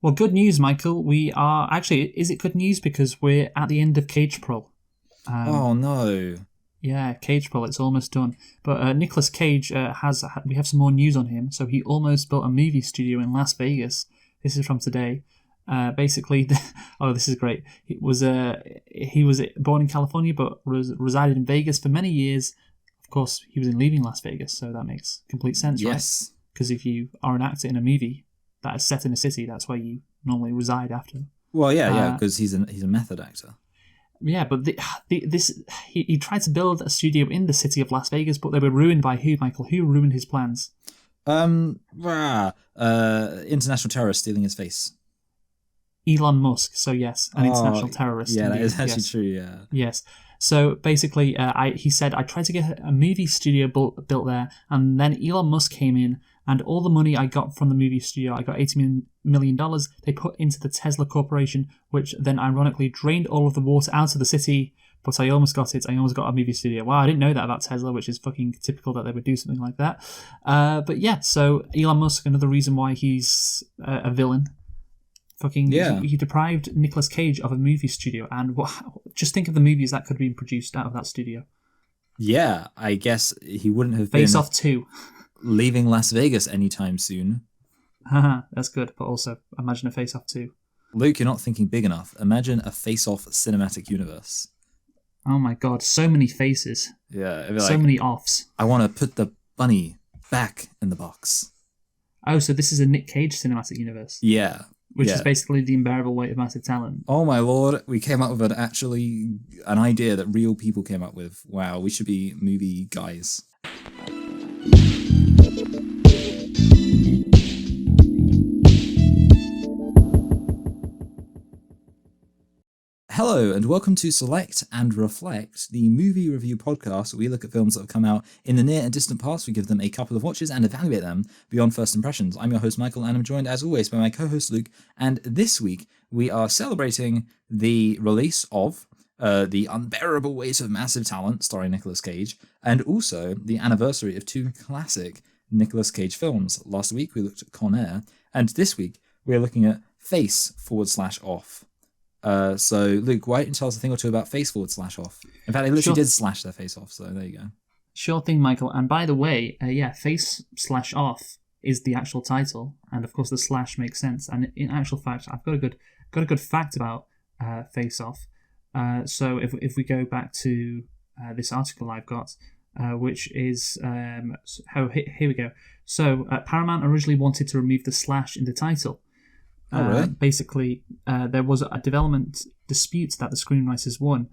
Well, good news, Michael. We are actually. Is it good news because we're at the end of Cage Pro? Oh no. Yeah, Cage Pro. It's almost done. But Nicolas Cage has. We have some more news on him. So he almost built a movie studio in Las Vegas. This is from today. Basically, oh, this is great. He was born in California, but resided in Vegas for many years. Of course, he was in Leaving Las Vegas, so that makes complete sense, right? Yes. Because if you are an actor in a movie that is set in a city, that's where you normally reside after. Well, yeah, Uh, because he's a method actor. yeah, but he tried to build a studio in the city of Las Vegas, but they were ruined by who, Michael? Who ruined his plans? International terrorist stealing his face. Elon Musk. So yes, an Oh, international terrorist. yeah, that Indeed. is actually Yes. true. Yeah. Yes. So basically, he said, I tried to get a movie studio built there, and then Elon Musk came in, and all the money I got from the movie studio, I got $80 million, they put into the Tesla Corporation, which then ironically drained all of the water out of the city, but I almost got it. I almost got a movie studio. Wow, I didn't know that about Tesla, which is fucking typical that they would do something like that. But yeah, so Elon Musk, another reason why he's a villain. Fucking, Yeah. he deprived Nicolas Cage of a movie studio, and just think of the movies that could have been produced out of that studio. Yeah, I guess he wouldn't have Face been Off 2. leaving Las Vegas anytime soon. Haha, that's good, but also imagine a Face Off 2. Luke, you're not thinking big enough. Imagine a face-off cinematic universe. Oh my god, so many faces, Yeah, it'd be so like, many offs. I want to put the bunny back in the box. Oh, so this is a Nick Cage cinematic universe, Yeah. which yeah. is basically the unbearable weight of massive talent. Oh my lord, we came up with an idea that real people came up with. Wow, we should be movie guys. Hello, and welcome to Select and Reflect, the movie review podcast where we look at films that have come out in the near and distant past. We give them a couple of watches and evaluate them beyond first impressions. I'm your host, Michael, and I'm joined, as always, by my co-host, Luke. And this week, we are celebrating the release of The Unbearable Weight of Massive Talent, starring Nicolas Cage, and also the anniversary of two classic Nicolas Cage films. Last week, we looked at Con Air, and this week, we're looking at Face/Off. So, Luke, why don't you tell us a thing or two about Face/Off? In fact, they literally did slash their face off, so there you go. Sure thing, Michael. And by the way, Face/Off is the actual title, and of course the slash makes sense. And in actual fact, I've got a good fact about Face Off. So if we go back to this article I've got, which is here we go. So Paramount originally wanted to remove the slash in the title. Oh, really? Basically, there was a development dispute that the screenwriters won.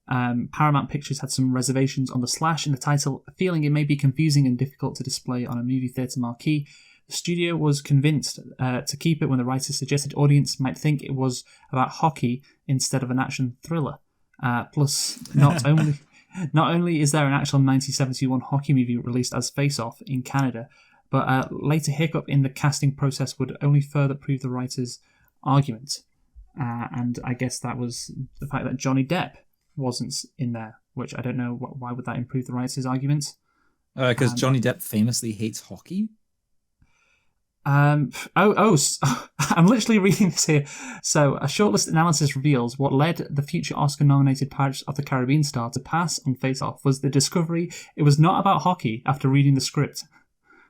Paramount Pictures had some reservations on the slash in the title, feeling it may be confusing and difficult to display on a movie theatre marquee. The studio was convinced to keep it when the writers suggested audience might think it was about hockey instead of an action thriller. Plus, not only is there an actual 1971 hockey movie released as Face Off in Canada, but later hiccup in the casting process would only further prove the writer's argument. And I guess that was the fact that Johnny Depp wasn't in there, which I don't know why would that improve the writer's argument. Because Johnny Depp famously hates hockey? I'm literally reading this here. So, a shortlist analysis reveals what led the future Oscar-nominated Pirates of the Caribbean star to pass on Face Off was the discovery it was not about hockey after reading the script.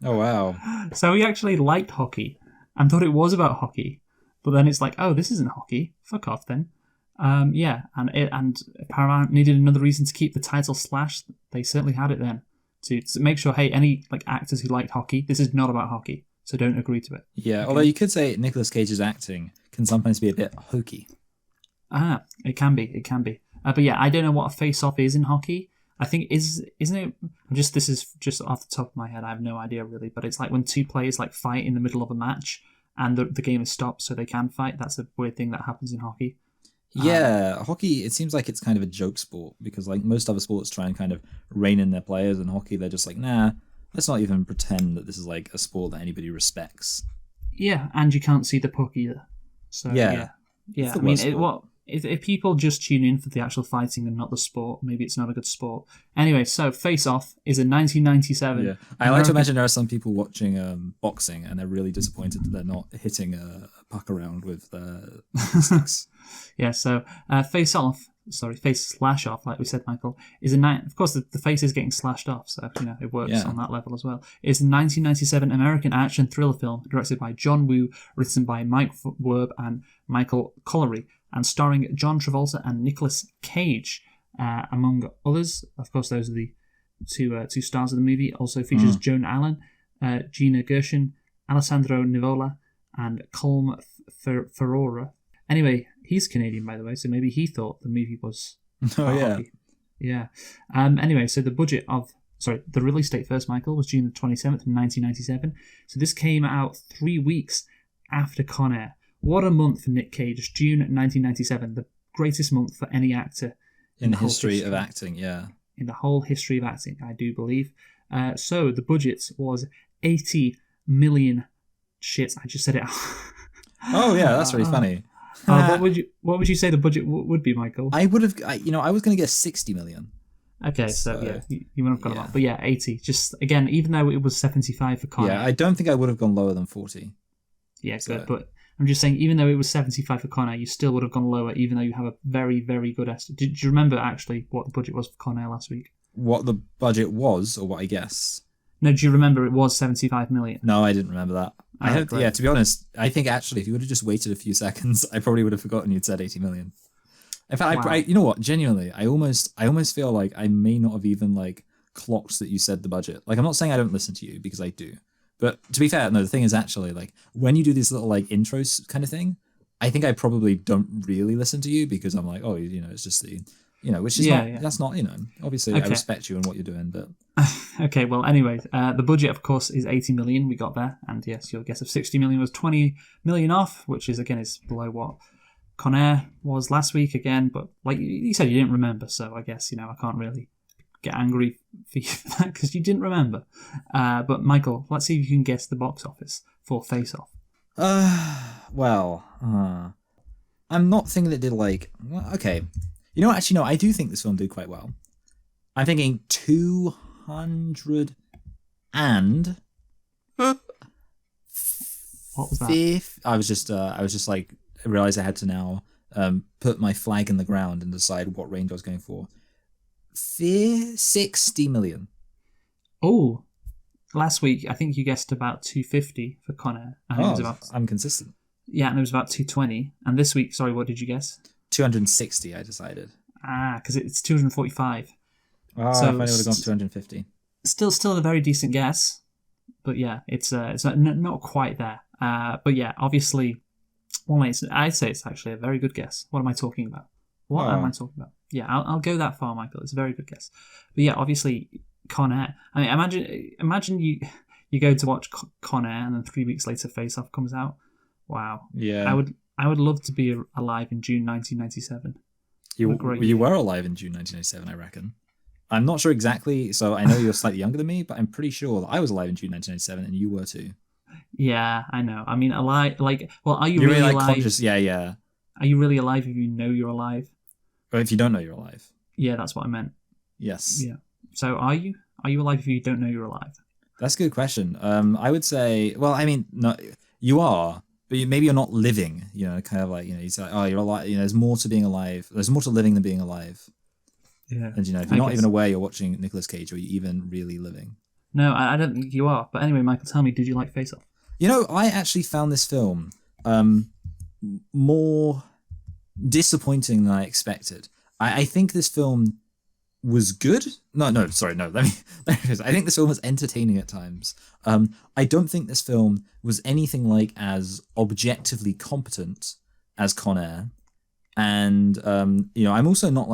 Oh, wow. So he actually liked hockey and thought it was about hockey, but then it's like, oh, this isn't hockey. Fuck off then. And Paramount needed another reason to keep the title slash. They certainly had it then to make sure, hey, any actors who liked hockey, this is not about hockey, so don't agree to it. Yeah, okay? Although you could say Nicolas Cage's acting can sometimes be a bit hokey. It can be. But yeah, I don't know what a face-off is in hockey. I think isn't it? This is just off the top of my head. I have no idea really, but it's like when two players fight in the middle of a match and the game is stopped so they can fight. That's a weird thing that happens in hockey. Yeah, hockey. It seems like it's kind of a joke sport because most other sports try and kind of rein in their players, and hockey they're just like, nah, let's not even pretend that this is a sport that anybody respects. Yeah, and you can't see the puck either. So yeah. I mean, if people just tune in for the actual fighting and not the sport, maybe it's not a good sport. Anyway, so Face Off is a 1997. Yeah, I like to imagine there are some people watching boxing and they're really disappointed that they're not hitting a puck around with sticks. Yeah, so Face Slash Off, like we said, Michael, is of course the face is getting slashed off, so it works on that level as well. It's a 1997 American action thriller film directed by John Woo, written by Mike Werb and Michael Collery, and starring John Travolta and Nicolas Cage, among others. Of course, those are the two stars of the movie. Also features Joan Allen, Gina Gershon, Alessandro Nivola, and Colm Ferrora. Anyway, he's Canadian, by the way, so maybe he thought the movie was... Hockey. Yeah. Anyway, so the release date first, Michael, was June the 27th, 1997. So this came out 3 weeks after Con Air. What a month for Nick Cage. June 1997, the greatest month for any actor in the history of acting, yeah. In the whole history of acting, I do believe. So the budget was 80 million... Shit, I just said it. Oh, yeah, that's really funny. What would you say the budget would be, Michael? I was going to guess 60 million. Okay, so yeah, you would have gone up. But yeah, 80. Just, again, even though it was 75 for Con Air. Yeah, I don't think I would have gone lower than 40. Yeah, good. But I'm just saying, even though it was 75 for Con Air, you still would have gone lower, even though you have a very, very good estimate. Did you remember, actually, what the budget was for Con Air last week? What the budget was, or what I guessed? No, do you remember it was 75 million? No, I didn't remember that. To be honest, I think actually if you would have just waited a few seconds, I probably would have forgotten you'd said 80 million. In fact, wow. You know what? Genuinely, I almost feel like I may not have even clocked that you said the budget. I'm not saying I don't listen to you, because I do. But to be fair, no, the thing is actually when you do this little intros kind of thing, I think I probably don't really listen to you, because I'm like, oh, it's just the, which is that's not, obviously okay. I respect you and what you're doing, but. Okay, well, anyway, the budget, of course, is 80 million. We got there. And yes, your guess of 60 million was 20 million off, which is, again, is below what Con Air was last week again. But like you said, you didn't remember. So I guess, I can't really get angry for you for that, because you didn't remember. But Michael, let's see if you can guess the box office for Face Off. I'm not thinking it did okay. Actually, no, I do think this film did quite well. I'm thinking 200 and... What was that? I was just I realized I had to now put my flag in the ground and decide what range I was going for. 60 million. Oh, last week I think you guessed about 250 for Con Air. And it was about, I'm consistent. Yeah, and it was about 220. And this week, sorry, what did you guess? 260, I decided. Because it's 245. Oh, so if I would have gone 250. Still a very decent guess, but yeah, it's not quite there. But yeah, obviously, I'd say it's actually a very good guess. What am I talking about? What am I talking about? Yeah, I'll go that far, Michael. It's a very good guess. But yeah, obviously, Con Air. I mean, imagine you go to watch Con Air and then 3 weeks later Face Off comes out. Wow. Yeah. I would love to be alive in June 1997. You were alive in June 1997, I reckon. I'm not sure exactly, so I know you're slightly younger than me, but I'm pretty sure that I was alive in June 1997 and you were too. Yeah, I know. I mean, alive, are you you're really alive? Conscious? Yeah. Are you really alive if you know you're alive? Or if you don't know you're alive? Yeah, that's what I meant. Yes. Yeah. So are you? Are you alive if you don't know you're alive? That's a good question. I would say, well, I mean, no, you are, but maybe you're not living, kind of you say, oh, you're alive. There's more to being alive. There's more to living than being alive. Yeah. And, if you're not even aware you're watching Nicolas Cage, are you even really living? No, I don't think you are. But anyway, Michael, tell me, did you like Face Off? I actually found this film more disappointing than I expected. I think this film was good. Sorry. Let me. I think this film was entertaining at times. I don't think this film was anything like as objectively competent as Con Air. And, I'm also not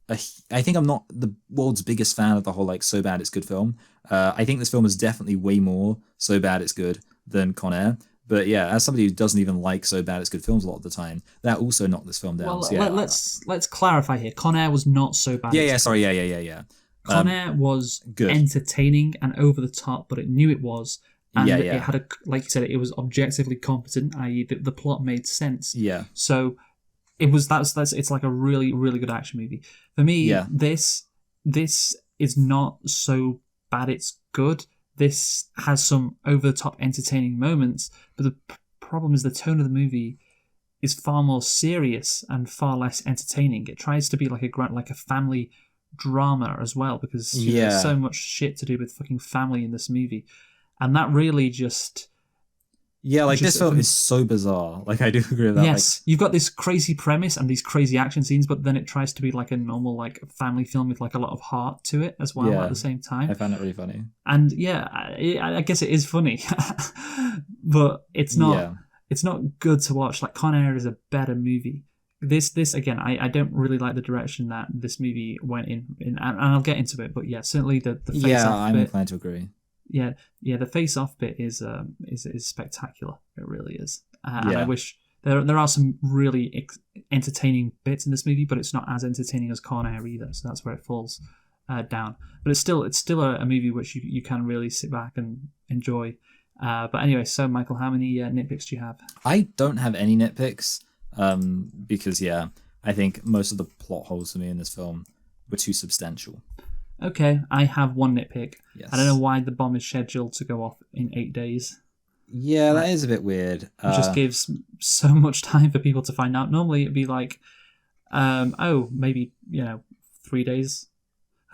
I think I'm not the world's biggest fan of the whole so bad it's good film. I think this film is definitely way more so bad it's good than Con Air. But yeah, as somebody who doesn't even like so bad it's good films a lot of the time, that also knocked this film down. Well, so, yeah. let's clarify here. Con Air was not so bad. Yeah. Con Air was good, entertaining and over the top, but it knew it was. And it had like you said, it was objectively competent, i.e. the plot made sense. Yeah. So that's it's like a really, really good action movie. For me, Yeah. this is not so bad it's good. This has some over-the-top entertaining moments, but the problem is the tone of the movie is far more serious and far less entertaining. It tries to be like a family drama as well, because there's so much shit to do with fucking family in this movie, and that really just... Yeah, like this film is so bizarre. Like I do agree with that. Yes, you've got this crazy premise and these crazy action scenes, but then it tries to be like a normal like family film with like a lot of heart to it as well at the same time. I found it really funny. And yeah, I guess it is funny, but it's not. Yeah. It's not good to watch. Like Con Air is a better movie. This again, I don't really like the direction that this movie went in, and I'll get into it. But yeah, certainly the face off I'm bit, inclined to agree. Yeah, the face off bit is spectacular. It really is. And I wish there are some really entertaining bits in this movie, but it's not as entertaining as Con Air either. So that's where it falls down. But it's still a movie which you can really sit back and enjoy. But anyway, so Michael, how many nitpicks do you have? I don't have any nitpicks because I think most of the plot holes for me in this film were too substantial. Okay, I have one nitpick. Yes. I don't know why the bomb is scheduled to go off in 8 days. Yeah, that is a bit weird. It just gives so much time for people to find out. Normally it'd be like, maybe 3 days.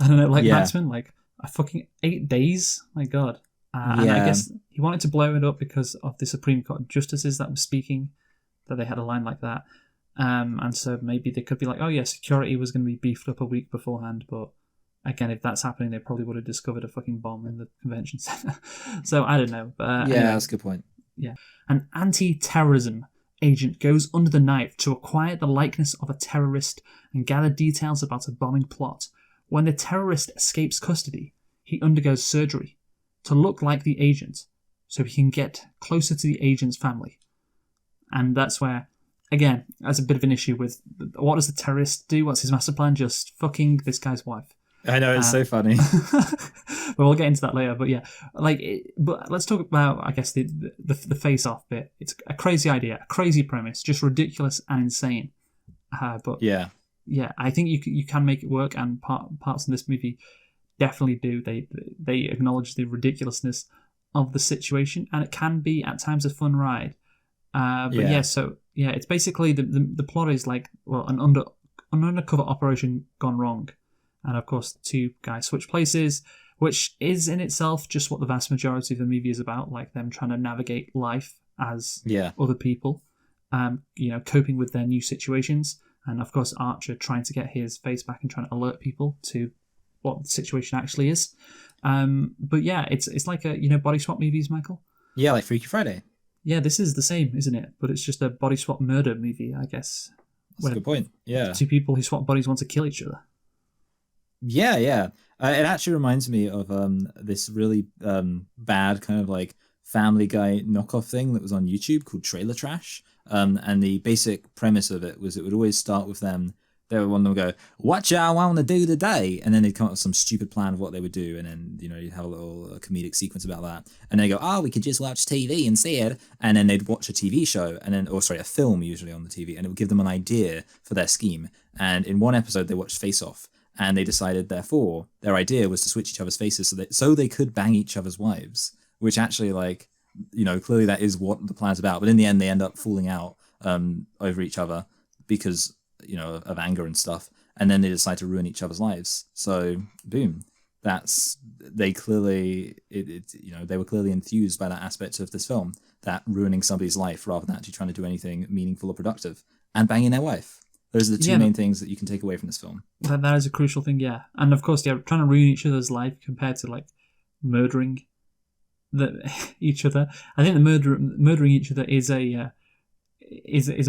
I don't know, maximum, like a fucking 8 days. My God. And I guess he wanted to blow it up because of the Supreme Court justices that were speaking, that they had a line like that. And so maybe they could be like, oh yeah, security was going to be beefed up a week beforehand, but again, if that's happening, they probably would have discovered a fucking bomb in the convention center. So I don't know. But anyway, that's a good point. Yeah. An anti-terrorism agent goes under the knife to acquire the likeness of a terrorist and gather details about a bombing plot. When the terrorist escapes custody, he undergoes surgery to look like the agent so he can get closer to the agent's family. And that's where, again, that's a bit of an issue with what does the terrorist do? What's his master plan? Just fucking this guy's wife. I know, it's so funny. But we'll get into that later. But yeah, but let's talk about, I guess, the face-off bit. It's a crazy idea, a crazy premise, just ridiculous and insane. But yeah, I think you can make it work, and parts in this movie definitely do. They acknowledge the ridiculousness of the situation, and it can be at times a fun ride. It's basically the plot is like, well, an undercover operation gone wrong. And of course, the two guys switch places, which is in itself just what the vast majority of the movie is about, like them trying to navigate life as other people, coping with their new situations. And of course, Archer trying to get his face back and trying to alert people to what the situation actually is. But yeah, it's like a, body swap movies, Michael? Yeah, like Freaky Friday. Yeah, this is the same, isn't it? But it's just a body swap murder movie, I guess. That's a good point. Yeah. Two people who swap bodies want to kill each other. Yeah. It actually reminds me of this really bad kind of like Family Guy knockoff thing that was on YouTube called Trailer Trash. And the basic premise of it was it would always start with them. One of them would go, "What y'all want to do today?" And then they'd come up with some stupid plan of what they would do, and then you'd have a little comedic sequence about that. And they go, "Oh, we could just watch TV instead." And then they'd watch a TV show, a film usually on the TV, and it would give them an idea for their scheme. And in one episode, they watched Face Off, and they decided, therefore, their idea was to switch each other's faces so they could bang each other's wives. Which actually, clearly that is what the plan's about. But in the end, they end up falling out over each other because of anger and stuff, and then they decide to ruin each other's lives. So boom, they were clearly enthused by that aspect of this film, that ruining somebody's life rather than actually trying to do anything meaningful or productive, and banging their wife. Those are the two main things that you can take away from this film. That is a crucial thing, yeah. And of course, trying to ruin each other's life compared to murdering each other. I think the murdering each other is a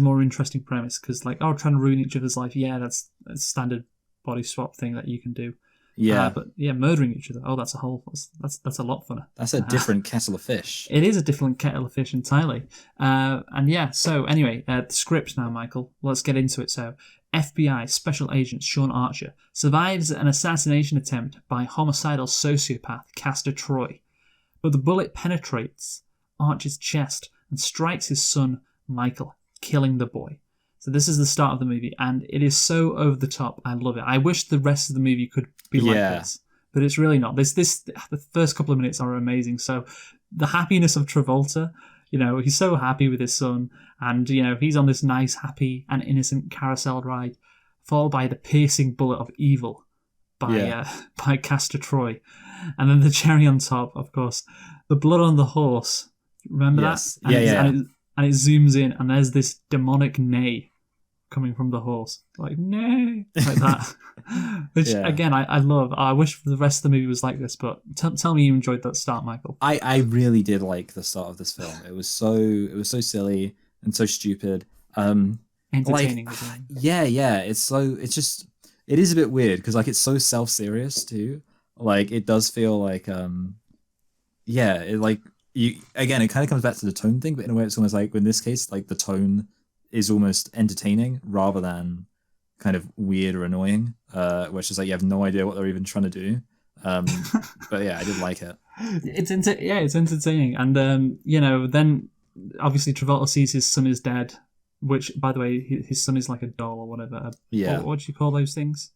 more interesting premise, because trying to ruin each other's life, that's a standard body swap thing that you can do. But murdering each other, that's a lot funner. That's a different kettle of fish. It is a different kettle of fish entirely. So anyway, the script now, Michael, let's get into it. So FBI Special Agent Sean Archer survives an assassination attempt by homicidal sociopath Castor Troy, but the bullet penetrates Archer's chest and strikes his son Michael, killing the boy. So this is the start of the movie, and it is so over the top. I love it. I wish the rest of the movie could be like this, but it's really not. The first couple of minutes are amazing. So the happiness of Travolta, he's so happy with his son, and he's on this nice, happy, and innocent carousel ride, followed by the piercing bullet of evil by Castor Troy, and then the cherry on top, of course, the blood on the horse. Remember that? And it zooms in, and there's this demonic neigh coming from the horse. Like, nay! Like that. Which, again, I love. I wish the rest of the movie was like this, but tell me you enjoyed that start, Michael. I really did like the start of this film. It was so silly and so stupid. Entertaining. It is a bit weird, because, like, it's so self-serious, too. Like, it does feel like, it kind of comes back to the tone thing, but in a way it's almost like, in this case, like, the tone is almost entertaining rather than kind of weird or annoying, which is like you have no idea what they're even trying to do. But yeah, I did like it. It's entertaining, and then obviously Travolta sees his son is dead, which, by the way, his son is like a doll or whatever. What do you call those things?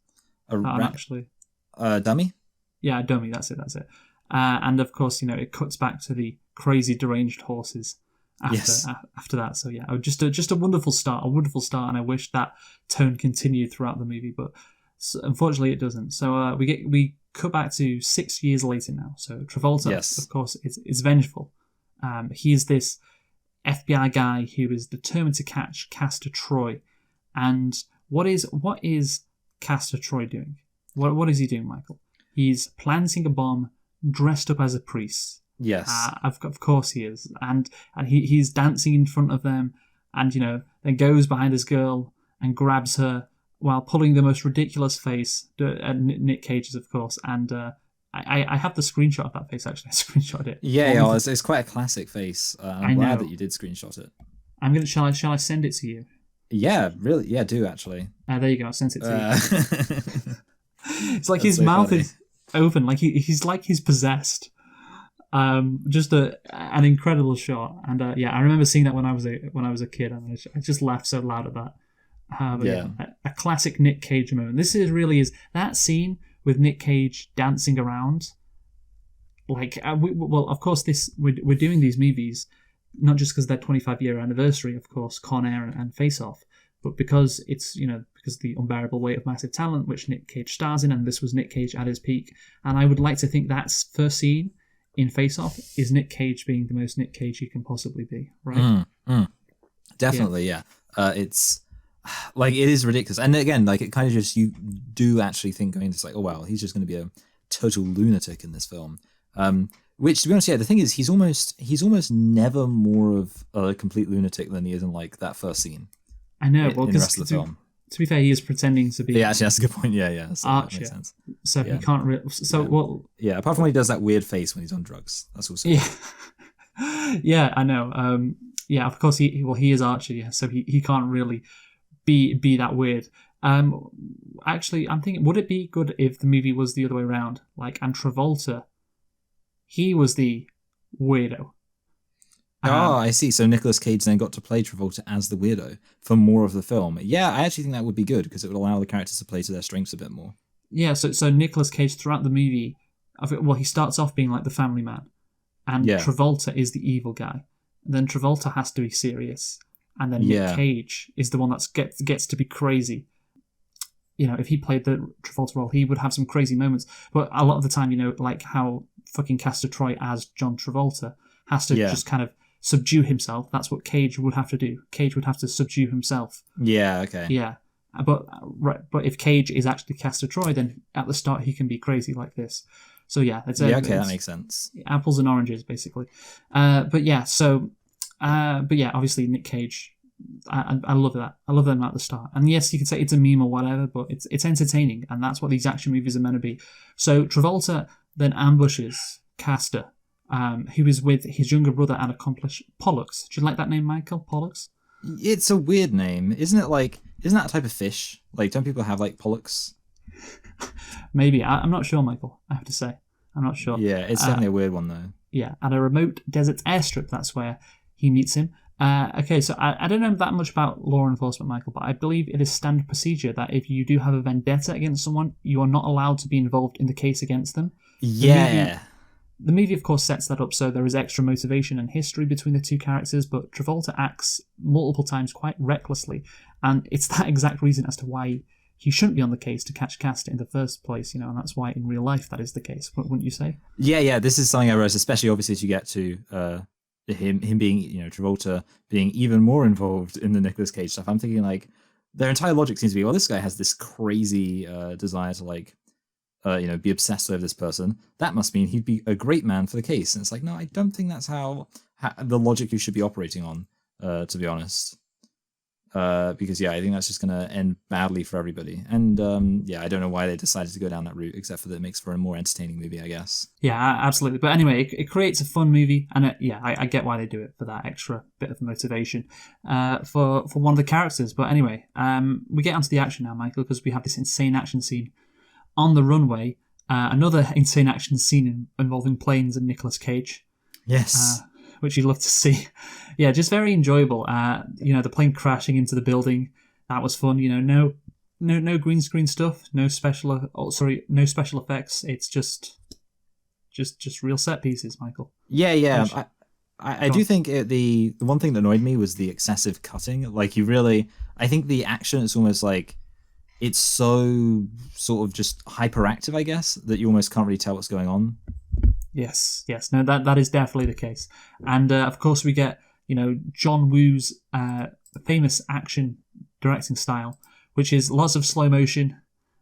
Dummy. Yeah, a dummy. That's it. And of course, it cuts back to the crazy deranged horses after that. So yeah, just a wonderful start, and I wish that tone continued throughout the movie, but unfortunately it doesn't. So we cut back to 6 years later now. So Travolta, of course, is vengeful. He is this FBI guy who is determined to catch Castor Troy. And what is Castor Troy doing? What is he doing, Michael? He's planting a bomb dressed up as a priest. Yes. Of course he is. And he's dancing in front of them, and, then goes behind this girl and grabs her while pulling the most ridiculous face, Nick Cage's, of course. And I have the screenshot of that face, actually. I screenshotted it. Yeah, it's quite a classic face. I'm glad that you did screenshot it. Shall I send it to you? Yeah, really. Yeah, do, actually. There you go. I sent it to you. It's like his mouth is open, like he's like he's possessed. Just an incredible shot, and I remember seeing that when I was a kid, and I just laughed so loud at that. A classic Nick Cage moment. This is that scene with Nick Cage dancing around. Like, of course, we're doing these movies not just because they're 25-year anniversary, of course, Con Air and Face Off, but because it's because the unbearable weight of massive talent, which Nick Cage stars in, and this was Nick Cage at his peak. And I would like to think that first scene in Face Off is Nick Cage being the most Nick Cage he can possibly be, right? Definitely, yeah. It's like, it is ridiculous, and again, like, it kind of just, you do actually think going into this, like, oh wow, he's just going to be a total lunatic in this film. Which, to be honest, the thing is, he's almost never more of a complete lunatic than he is in, like, that first scene. I know, in the rest of the film. To be fair, he is pretending to be. Yeah, actually, that's a good point. Yeah. So Archer. That makes sense. So he can't really. So what? Yeah, apart from when he does that weird face when he's on drugs, that's also. Yeah, yeah, I know. Of course he is Archer. Yeah, so he can't really be that weird. Actually, I'm thinking, would it be good if the movie was the other way around? Like, and Travolta, he was the weirdo. I see. So Nicolas Cage then got to play Travolta as the weirdo for more of the film. Yeah, I actually think that would be good, because it would allow the characters to play to their strengths a bit more. Yeah, so Nicolas Cage throughout the movie, he starts off being like the family man, and Travolta is the evil guy. And then Travolta has to be serious, and then Nick Cage is the one that gets to be crazy. If he played the Travolta role, he would have some crazy moments. But a lot of the time, like how fucking Castor Troy as John Travolta has to just kind of subdue himself. That's what Cage would have to do. Cage would have to subdue himself. Yeah, okay. Yeah. But if Cage is actually Castor Troy, then at the start he can be crazy like this. So yeah, that makes sense. Apples and oranges, basically. Obviously Nick Cage, I love that. I love them at the start. And yes, you could say it's a meme or whatever, but it's entertaining, and that's what these action movies are meant to be. So Travolta then ambushes Castor, who is with his younger brother and accomplice Pollux. Do you like that name, Michael? Pollux? It's a weird name, isn't it? Like, isn't that a type of fish? Like, don't people have, like, Pollux? Maybe. I'm not sure, Michael, I have to say. I'm not sure. Yeah, it's definitely a weird one, though. Yeah, at a remote desert airstrip, that's where he meets him. Okay, so I don't know that much about law enforcement, Michael, but I believe it is standard procedure that if you do have a vendetta against someone, you are not allowed to be involved in the case against them. Yeah. The movie, of course, sets that up so there is extra motivation and history between the two characters, but Travolta acts multiple times quite recklessly, and it's that exact reason as to why he shouldn't be on the case to catch Castor in the first place, and that's why in real life that is the case, wouldn't you say? Yeah. This is something I realized, especially obviously as you get to him being, Travolta being even more involved in the Nicolas Cage stuff. I'm thinking like their entire logic seems to be, well, this guy has this crazy desire to like, be obsessed over this person. That must mean he'd be a great man for the case. And it's like, no, I don't think that's how the logic you should be operating on, to be honest. Because I think that's just going to end badly for everybody. And I don't know why they decided to go down that route, except for that it makes for a more entertaining movie, I guess. Yeah, absolutely. But anyway, it creates a fun movie, and I get why they do it, for that extra bit of motivation for one of the characters. But anyway, we get onto the action now, Michael, because we have this insane action scene on the runway. Another insane action scene involving planes and Nicolas Cage. Yes. Which you love to see. Yeah, just very enjoyable. The plane crashing into the building, that was fun. No green screen stuff, no special effects. It's just real set pieces, Michael. Yeah. I do think the one thing that annoyed me was the excessive cutting. Like I think the action is almost like it's so sort of just hyperactive, I guess, that you almost can't really tell what's going on. Yes. No, that is definitely the case. And of course we get, John Woo's famous action directing style, which is lots of slow motion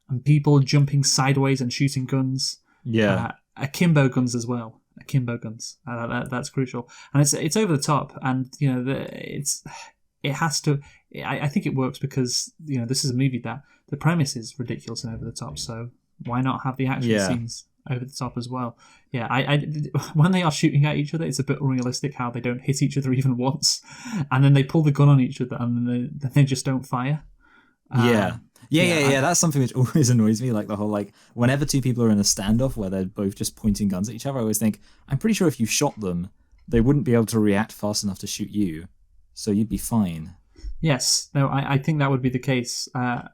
and people jumping sideways and shooting guns. Yeah. Akimbo guns as well. Akimbo guns. That's crucial. And it's over the top, and it has to. I think it works because this is a movie that the premise is ridiculous and over the top. So why not have the action scenes over the top as well? Yeah, I when they are shooting at each other, it's a bit unrealistic how they don't hit each other even once, and then they pull the gun on each other and then they just don't fire. Yeah. That's something which always annoys me. Like the whole whenever two people are in a standoff where they're both just pointing guns at each other, I always think, I'm pretty sure if you shot them, they wouldn't be able to react fast enough to shoot you, so you'd be fine. Yes, no, I think that would be the case. I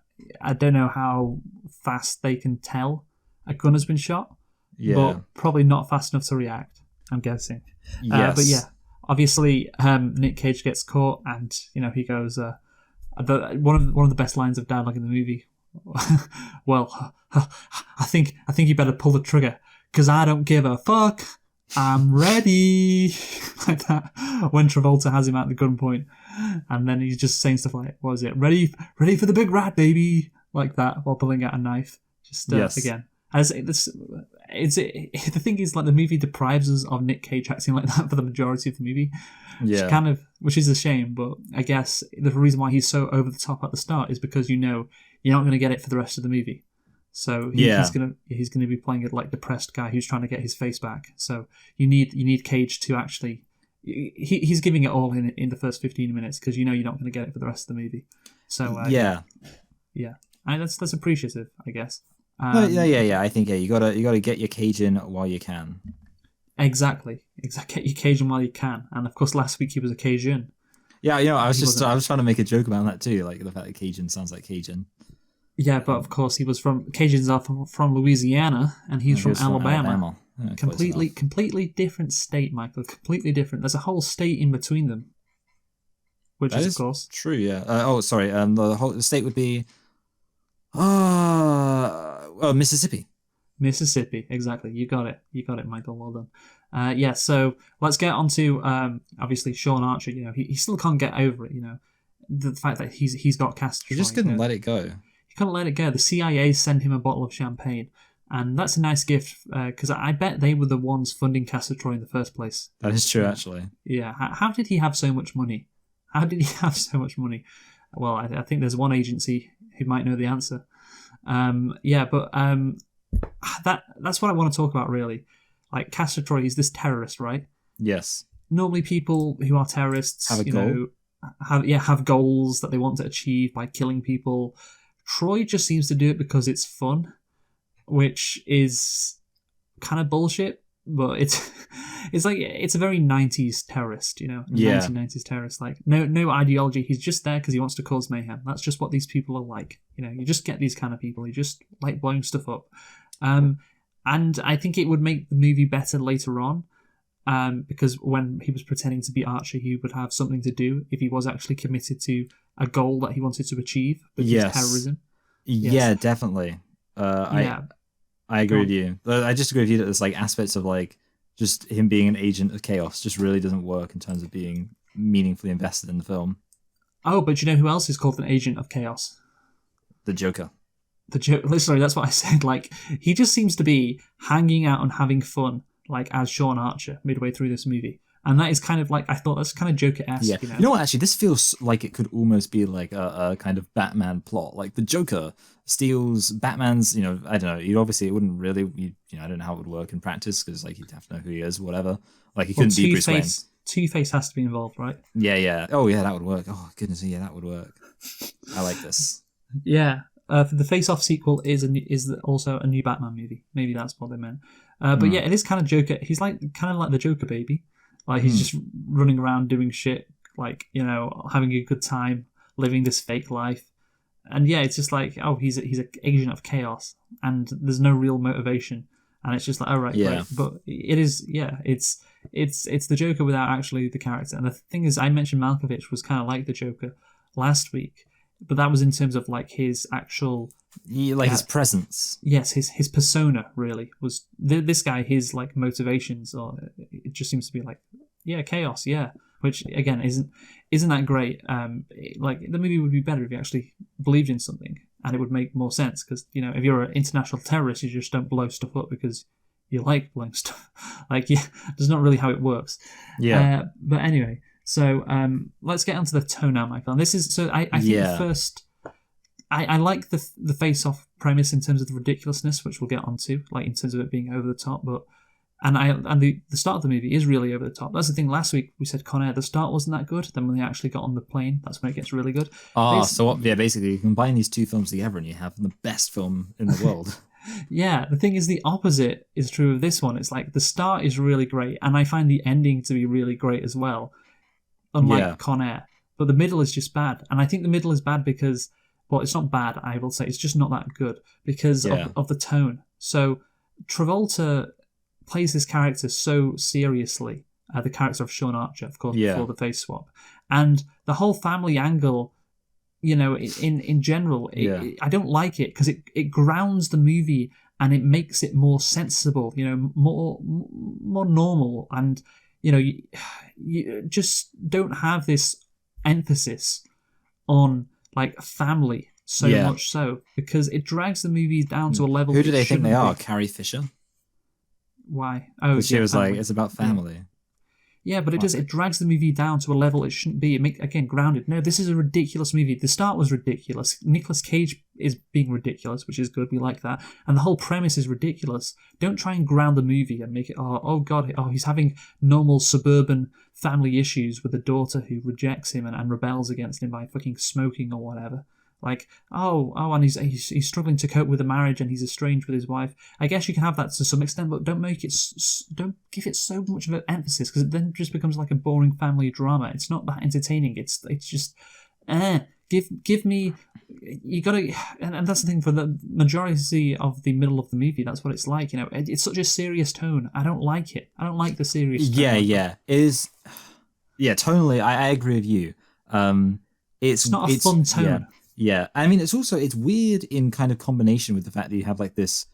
don't know how fast they can tell a gun has been shot, but probably not fast enough to react, I'm guessing. Yes. But yeah, obviously Nick Cage gets caught, and he goes, one of the best lines of dialogue in the movie. Well, I think you better pull the trigger, because I don't give a fuck. I'm ready. Like that, when Travolta has him at the gunpoint, and then he's just saying stuff like, what was it? Ready for the big rat, baby. Like that, while pulling out a knife. Just again. As the thing is, like, the movie deprives us of Nick Cage acting like that for the majority of the movie. Yeah. Which is a shame, but I guess the reason why he's so over the top at the start is because you're not going to get it for the rest of the movie. So he's gonna be playing a depressed guy who's trying to get his face back. So you need Cage to actually. He's giving it all in the first 15 minutes, because you're not going to get it for the rest of the movie. So yeah. That's appreciative, I guess. Yeah. I think you gotta get your Cage in while you can. Exactly. Get your Cage in while you can, and of course last week he was a Cajun. Yeah, I was trying to make a joke about that too, like the fact that Cajun sounds like Cajun. Yeah, but of course Cajuns are from Louisiana, and he's from Alabama. Yeah, completely different state, Michael. Completely different. There's a whole state in between them, which is of course true. Yeah. The whole state would be, Mississippi. Mississippi, exactly. You got it, Michael. Well done. So let's get on to obviously Sean Archer. He still can't get over it. The fact that he's got Castor. He just couldn't let it go. Couldn't let it go. The CIA sent him a bottle of champagne, and that's a nice gift, because I bet they were the ones funding Castor Troy in the first place. That is true, actually. Yeah. How did he have so much money? Well, I think there's one agency who might know the answer. But that's what I want to talk about, really. Like, Castor Troy is this terrorist, right? Yes. Normally, people who are terrorists have a goal. Have goals that they want to achieve by killing people. Troy just seems to do it because it's fun, which is kind of bullshit, but it's like it's a very 90s terrorist, 1990s terrorist. Like no ideology. He's just there because he wants to cause mayhem. That's just what these people are like. You just get these kind of people who just like blowing stuff up. And I think it would make the movie better later on. Because when he was pretending to be Archer, he would have something to do if he was actually committed to a goal that he wanted to achieve, which is terrorism. Yes. Yeah, definitely. I agree with you. I just agree with you that there's like aspects of like just him being an agent of chaos just really doesn't work in terms of being meaningfully invested in the film. Oh, but you know who else is called an agent of chaos? The Joker. Sorry, that's what I said. Like, he just seems to be hanging out and having fun, like as Sean Archer midway through this movie. And that is kind of like, I thought that's kind of Joker-esque. Yeah. You know what, actually, this feels like it could almost be like a kind of Batman plot. Like the Joker steals Batman's, I don't know, it wouldn't really, I don't know how it would work in practice because like you'd have to know who he is, whatever. Like he couldn't be Bruce Wayne. Two-Face has to be involved, right? Yeah. Oh yeah, that would work. Oh goodness, yeah, that would work. I like this. Yeah. For the Face Off sequel is also a new Batman movie. Maybe that's what they meant. But yeah, it is kind of Joker. He's kind of like the Joker baby. Like he's just running around doing shit, like having a good time, living this fake life, and yeah, it's just like he's an agent of chaos, and there's no real motivation, and it's just like great. But it is it's the Joker without actually the character. And the thing is, I mentioned Malkovich was kind of like the Joker last week. But that was in terms of like his actual, his presence. Yes, his persona really was this guy. His like motivations, or it just seems to be like, chaos, which again isn't that great. Like the movie would be better if you actually believed in something, and it would make more sense. Because if you're an international terrorist, you just don't blow stuff up because you like blowing stuff. That's not really how it works. Yeah. But anyway. So let's get onto the tone now, Michael. And this is so I think the first I like the face-off premise in terms of the ridiculousness, which we'll get onto, like in terms of it being over the top. But the start of the movie is really over the top. That's the thing. Last week we said Con Air, the start wasn't that good. Then when they actually got on the plane, that's when it gets really good. Basically you combine these two films together and you have the best film in the world. Yeah, the thing is the opposite is true of this one. It's like the start is really great, and I find the ending to be really great as well. Unlike Con Air. But the middle is just bad. And I think the middle is bad because, well, it's not bad, I will say. It's just not that good because of the tone. So Travolta plays his character so seriously, the character of Sean Archer, of course, before the face swap. And the whole family angle, in general, I don't like it because it grounds the movie and it makes it more sensible, more normal, and you just don't have this emphasis on like family so much so because it drags the movie down to a level. Who do they think they are? Carrie Fisher? Why? She was family. Like, it's about family. Yeah, but it drags the movie down to a level it shouldn't be. It makes, again, grounded. No, this is a ridiculous movie. The start was ridiculous. Nicolas Cage is being ridiculous, which is good. We like that. And the whole premise is ridiculous. Don't try and ground the movie and make it, oh God, he's having normal suburban family issues with a daughter who rejects him and rebels against him by fucking smoking or whatever. Like, and he's struggling to cope with a marriage and he's estranged with his wife. I guess you can have that to some extent, but don't give it so much of an emphasis because it then just becomes like a boring family drama. It's not that entertaining. It's just, give me, you gotta, and that's the thing for the majority of the middle of the movie. That's what it's like. It's such a serious tone. I don't like it. I don't like the serious tone. Yeah. It is. Yeah, tonally, I agree with you. It's not a fun tone. Yeah, I mean, it's weird in kind of combination with the fact that you have like this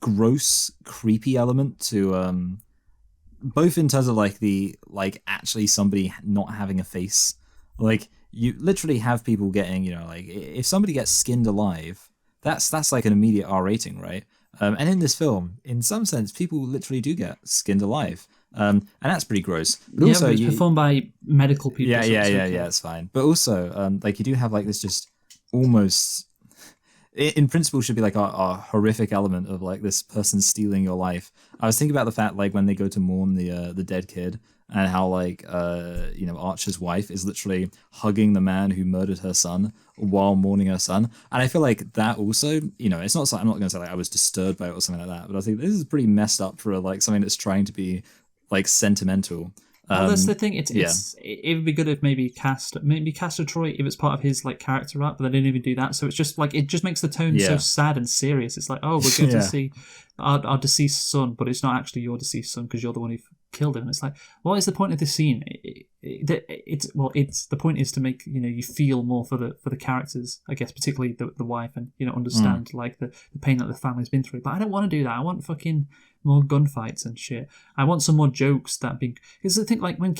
gross, creepy element to, both in terms of like actually somebody not having a face. Like you literally have people getting, like if somebody gets skinned alive, that's like an immediate R rating, right? And in this film, in some sense, people literally do get skinned alive. And that's pretty gross. But also, it's performed by medical people. Yeah, it's fine. But also, like you do have like this just almost, in principle, should be like a horrific element of like this person stealing your life. I was thinking about the fact like when they go to mourn the dead kid, and how like Archer's wife is literally hugging the man who murdered her son while mourning her son. And I feel like that also, it's not, I'm not going to say like I was disturbed by it or something like that, but I think this is pretty messed up for like something that's trying to be like sentimental. Well, that's the thing. It would be good if maybe cast a Troy if it's part of his like character arc, but they didn't even do that. So it's just like it just makes the tone so sad and serious. It's like, oh, we're going to see our deceased son, but it's not actually your deceased son because you're the one who killed him. And it's like, what is the point of this scene? It's the point is to make you feel more for the characters, I guess, particularly the wife, and understand like the pain that the family's been through. But I don't want to do that. I want fucking more gunfights and shit. I want some more jokes that being because I think like when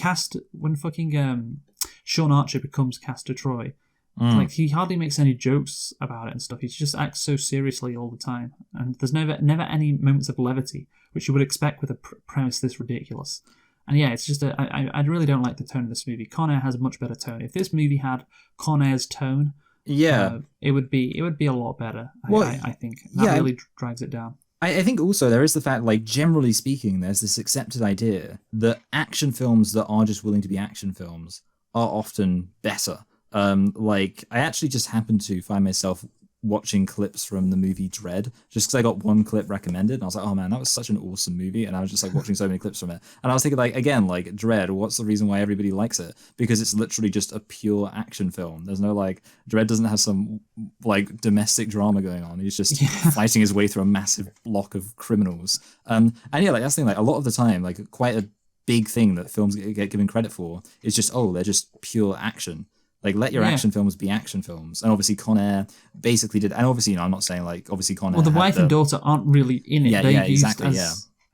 fucking Sean Archer becomes Castor Troy, like he hardly makes any jokes about it and stuff. He just acts so seriously all the time, and there's never any moments of levity, which you would expect with a premise this ridiculous. And yeah, it's just I really don't like the tone of this movie. Con Air has a much better tone. If this movie had Con Air's tone, it would be a lot better. I think that really drags it down. I think also there is the fact, like, generally speaking, there's this accepted idea that action films that are just willing to be action films are often better. Like, I actually just happened to find myself watching clips from the movie Dread, just because I got one clip recommended, and I was like, oh man, that was such an awesome movie, and I was just like watching so many clips from it, and I was thinking like, again, like Dread, what's the reason why everybody likes it? Because it's literally just a pure action film. There's no like, Dread doesn't have some like domestic drama going on. He's just fighting his way through a massive block of criminals. And yeah, like that's the thing, like a lot of the time, like quite a big thing that films get given credit for is just, oh, they're just pure action. Like, let your action films be action films. And obviously Con Air basically did, and obviously, I'm not saying like, obviously Con Air. Well, the wife and daughter aren't really in it. Yeah, exactly,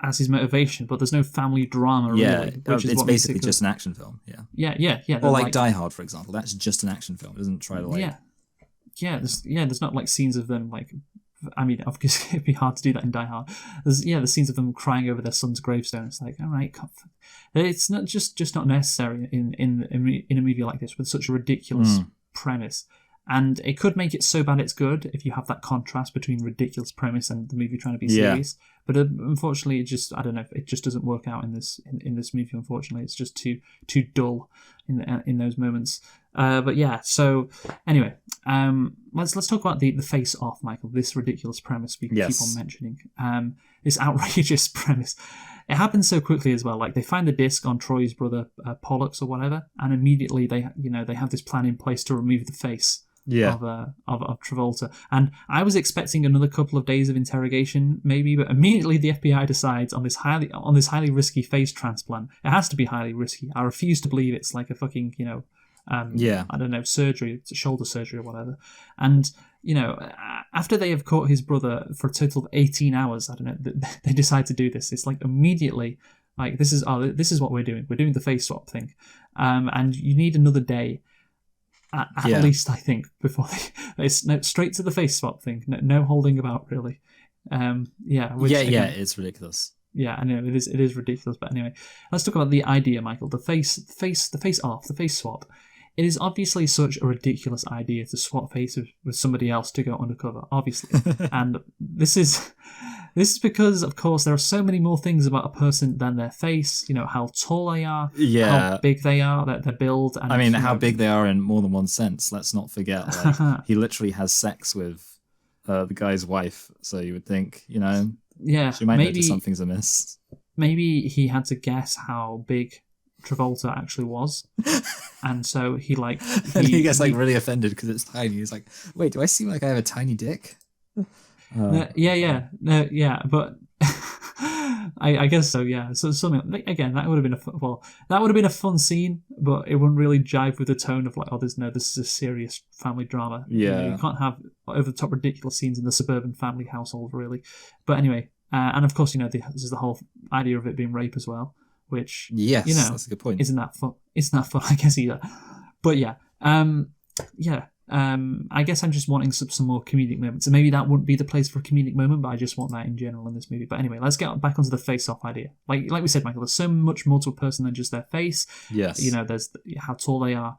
as his motivation, but there's no family drama really. Yeah, it's basically just an action film, Yeah. Or like Die Hard, for example. That's just an action film. It doesn't try to like... There's not like scenes of them like... I mean, obviously it'd be hard to do that in Die Hard. The scenes of them crying over their son's gravestone. It's like, all right, it's not just not necessary in a movie like this with such a ridiculous premise. And it could make it so bad it's good if you have that contrast between ridiculous premise and the movie trying to be serious. But unfortunately, it just doesn't work out in this movie. Unfortunately, it's just too dull in those moments. But yeah, so anyway, let's talk about the face off, Michael. This ridiculous premise we keep on mentioning. This outrageous premise. It happens so quickly as well. Like they find the disc on Troy's brother Pollux or whatever, and immediately they have this plan in place to remove the face. Of Travolta. And I was expecting another couple of days of interrogation maybe, but immediately the FBI decides on this highly risky face transplant. It has to be highly risky. I refuse to believe it's like a fucking I don't know, surgery, it's a shoulder surgery or whatever. And after they have caught his brother for a total of 18 hours, I don't know, they decide to do this. It's like immediately like this is what we're doing. We're doing the face swap thing. And you need another day at least, I think, before they straight to the face swap thing. No holding about, really. It's ridiculous. Yeah, I know it is ridiculous. But anyway, let's talk about the idea, Michael. The face off, the face swap. It is obviously such a ridiculous idea to swap faces with somebody else to go undercover, obviously. And this is because, of course, there are so many more things about a person than their face. How tall they are, how big they are, their build. And I mean, how big they are in more than one sense. Let's not forget, like, he literally has sex with the guy's wife. So you would think, she might notice something's amiss. Maybe he had to guess how big Travolta actually was, and so he gets really offended because it's tiny. He's like, wait, do I seem like I have a tiny dick? But I guess so. Yeah, so something again that would have been a fun scene, but it wouldn't really jive with the tone of like, this is a serious family drama. You can't have over the top ridiculous scenes in the suburban family household, really. But anyway, and of course, this is the whole idea of it being rape as well. Which that's a good point. Isn't that fun? I guess either. But I guess I'm just wanting some more comedic moments, and maybe that wouldn't be the place for a comedic moment, but I just want that in general in this movie. But anyway, let's get back onto the face-off idea. Like we said, Michael, there's so much more to a person than just their face. Yes. There's how tall they are,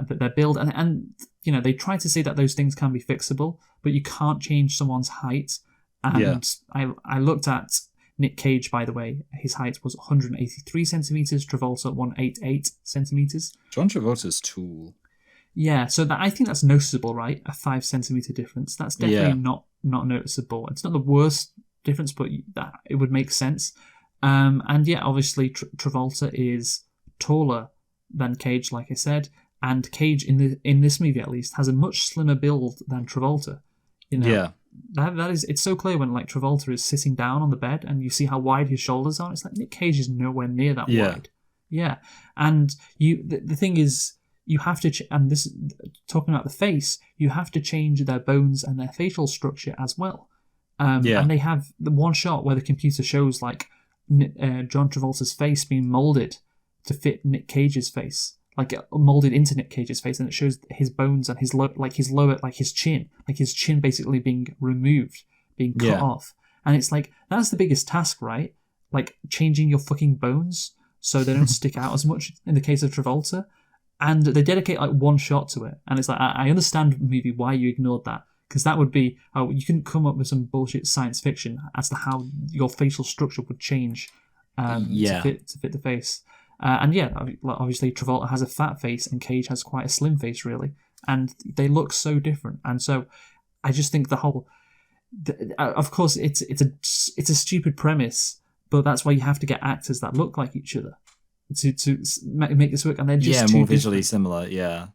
their build, and they try to say that those things can be fixable, but you can't change someone's height. And I looked at Nick Cage, by the way, his height was 183 centimeters. Travolta 188 centimeters. John Travolta's tall. Yeah, so I think that's noticeable, right? A 5 centimeter difference. That's definitely not noticeable. It's not the worst difference, but that it would make sense. And yeah, obviously Travolta is taller than Cage, like I said, and Cage in this movie at least has a much slimmer build than Travolta. Yeah. That is, it's so clear when like Travolta is sitting down on the bed and you see how wide his shoulders are. It's like Nick Cage is nowhere near that wide. Yeah, and the thing is, you have to, and this talking about the face, you have to change their bones and their facial structure as well. And they have the one shot where the computer shows like John Travolta's face being molded to fit Nick Cage's face, like molded into Nick Cage's face, and it shows his bones and his chin basically being removed, being cut off. And it's like, that's the biggest task, right? Like changing your fucking bones so they don't stick out as much in the case of Travolta. And they dedicate like one shot to it. And it's like, I understand, movie, why you ignored that. Because that would be, you couldn't come up with some bullshit science fiction as to how your facial structure would change to fit the face. And yeah, obviously Travolta has a fat face and Cage has quite a slim face, really. And they look so different. And so I just think of course, it's a stupid premise, but that's why you have to get actors that look like each other to make this work. And they're just more visually similar. Yeah.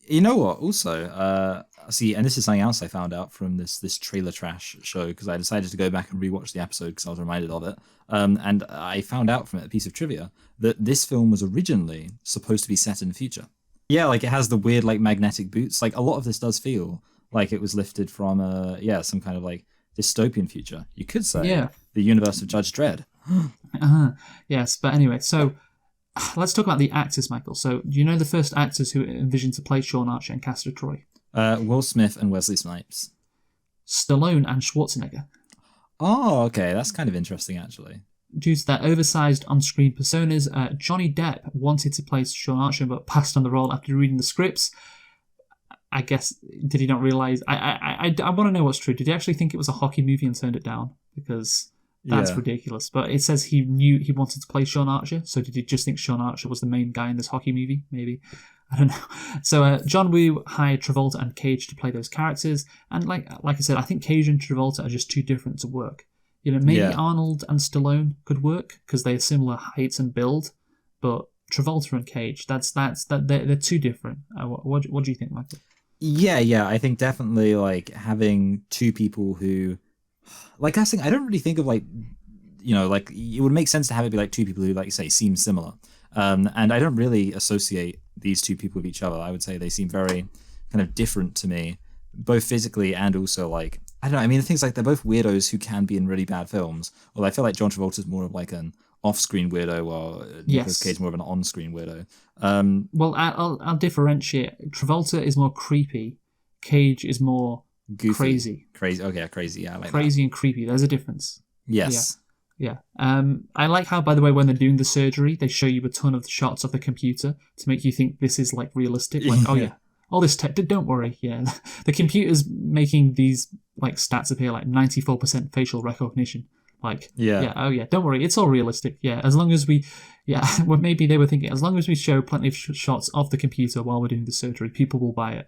You know what? Also, see, and this is something else I found out from this trailer trash show, because I decided to go back and rewatch the episode because I was reminded of it. And I found out from it, a piece of trivia, that this film was originally supposed to be set in the future. Yeah, like it has the weird like magnetic boots. Like a lot of this does feel like it was lifted from some kind of like dystopian future. You could say the universe of Judge Dredd. Yes, but anyway, so let's talk about the actors, Michael. So, do you know the first actors who envisioned to play Sean Archer and Castor Troy? Will Smith and Wesley Snipes. Stallone and Schwarzenegger. Oh, okay, that's kind of interesting, actually. Due to their oversized on-screen personas, Johnny Depp wanted to play Sean Archer but passed on the role after reading the scripts. I guess, did he not realise? I want to know what's true. Did he actually think it was a hockey movie and turned it down? Because that's ridiculous. But it says he knew he wanted to play Sean Archer, so did he just think Sean Archer was the main guy in this hockey movie? Maybe. I don't know. So John Woo hired Travolta and Cage to play those characters, and like I said, I think Cage and Travolta are just too different to work. You know, maybe Arnold and Stallone could work because they have similar heights and build, but Travolta and Cage, they're too different. What do you think, Michael? Yeah, I think definitely like having two people who, like that's the thing, I don't really think of like, you know, like it would make sense to have it be like two people who, like you say, seem similar. And I don't really associate these two people with each other. I would say they seem very kind of different to me, both physically and also like, I don't know. I mean, the thing's like they're both weirdos who can be in really bad films. Well, I feel like John Travolta's more of like an off-screen weirdo, while Nicolas Cage more of an on-screen weirdo. Well, I'll differentiate. Travolta is more creepy. Cage is more goofy. Crazy. Okay, crazy. Yeah, I like crazy that. And creepy. There's a difference. Yes. Yeah. I like how, by the way, when they're doing the surgery, they show you a ton of shots of the computer to make you think this is like realistic. Like, all this tech. Don't worry. Yeah, the computer's making these like stats appear like 94% facial recognition. Like, don't worry, it's all realistic. Yeah, as long as we, well, maybe they were thinking, as long as we show plenty of shots of the computer while we're doing the surgery, people will buy it.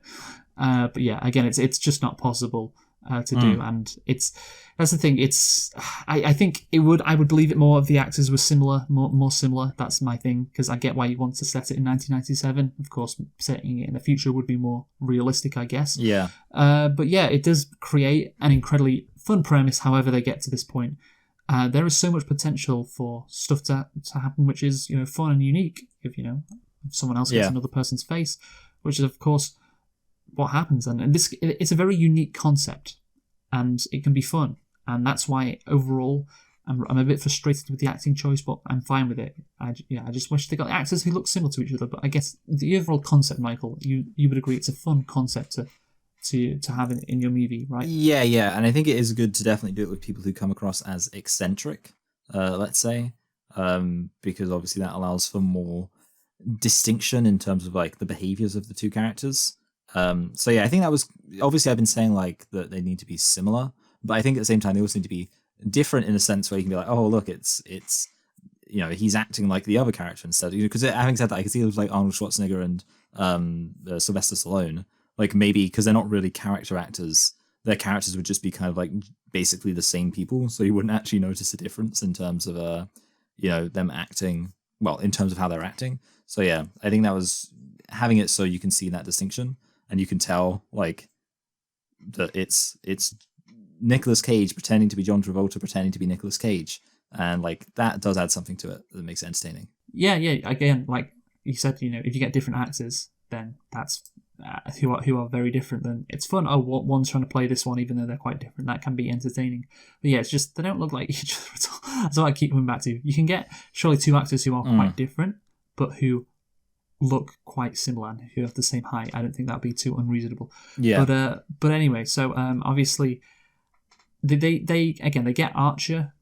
But yeah, again, it's just not possible to do, and that's the thing. I think I would believe it more if the actors were similar, more similar. That's my thing, because I get why you want to set it in 1997. Of course, setting it in the future would be more realistic, I guess. Yeah. But yeah, it does create an incredibly fun premise. However, they get to this point. There is so much potential for stuff to happen, which is, you know, fun and unique. If someone else gets another person's face, which is of course what happens, and it's a very unique concept, and it can be fun, and that's why overall I'm a bit frustrated with the acting choice, but I'm fine with it. I just wish they got actors who look similar to each other. But I guess the overall concept, Michael, you would agree it's a fun concept to have in your movie, right? Yeah, and I think it is good to definitely do it with people who come across as eccentric, let's say, because obviously that allows for more distinction in terms of like the behaviors of the two characters. So yeah, I think that was obviously I've been saying like that they need to be similar, but I think at the same time they also need to be different in a sense where you can be like, oh look, it's he's acting like the other character instead. Because having said that, I can see it was like Arnold Schwarzenegger and Sylvester Stallone. Like maybe because they're not really character actors, their characters would just be kind of like basically the same people, so you wouldn't actually notice a difference in terms of them acting. Well, in terms of how they're acting. So yeah, I think that was having it so you can see that distinction and you can tell like that it's Nicolas Cage pretending to be John Travolta pretending to be Nicolas Cage, and like that does add something to it that makes it entertaining. Yeah. Again, like you said, if you get different actors, then that's who are very different. Then it's fun. Oh, one's trying to play this one, even though they're quite different. That can be entertaining. But yeah, it's just they don't look like each other. That's what I keep coming back to. You can get surely two actors who are quite different, but who look quite similar and who have the same height. I don't think that'd be too unreasonable. Yeah. But anyway, so obviously they get Archer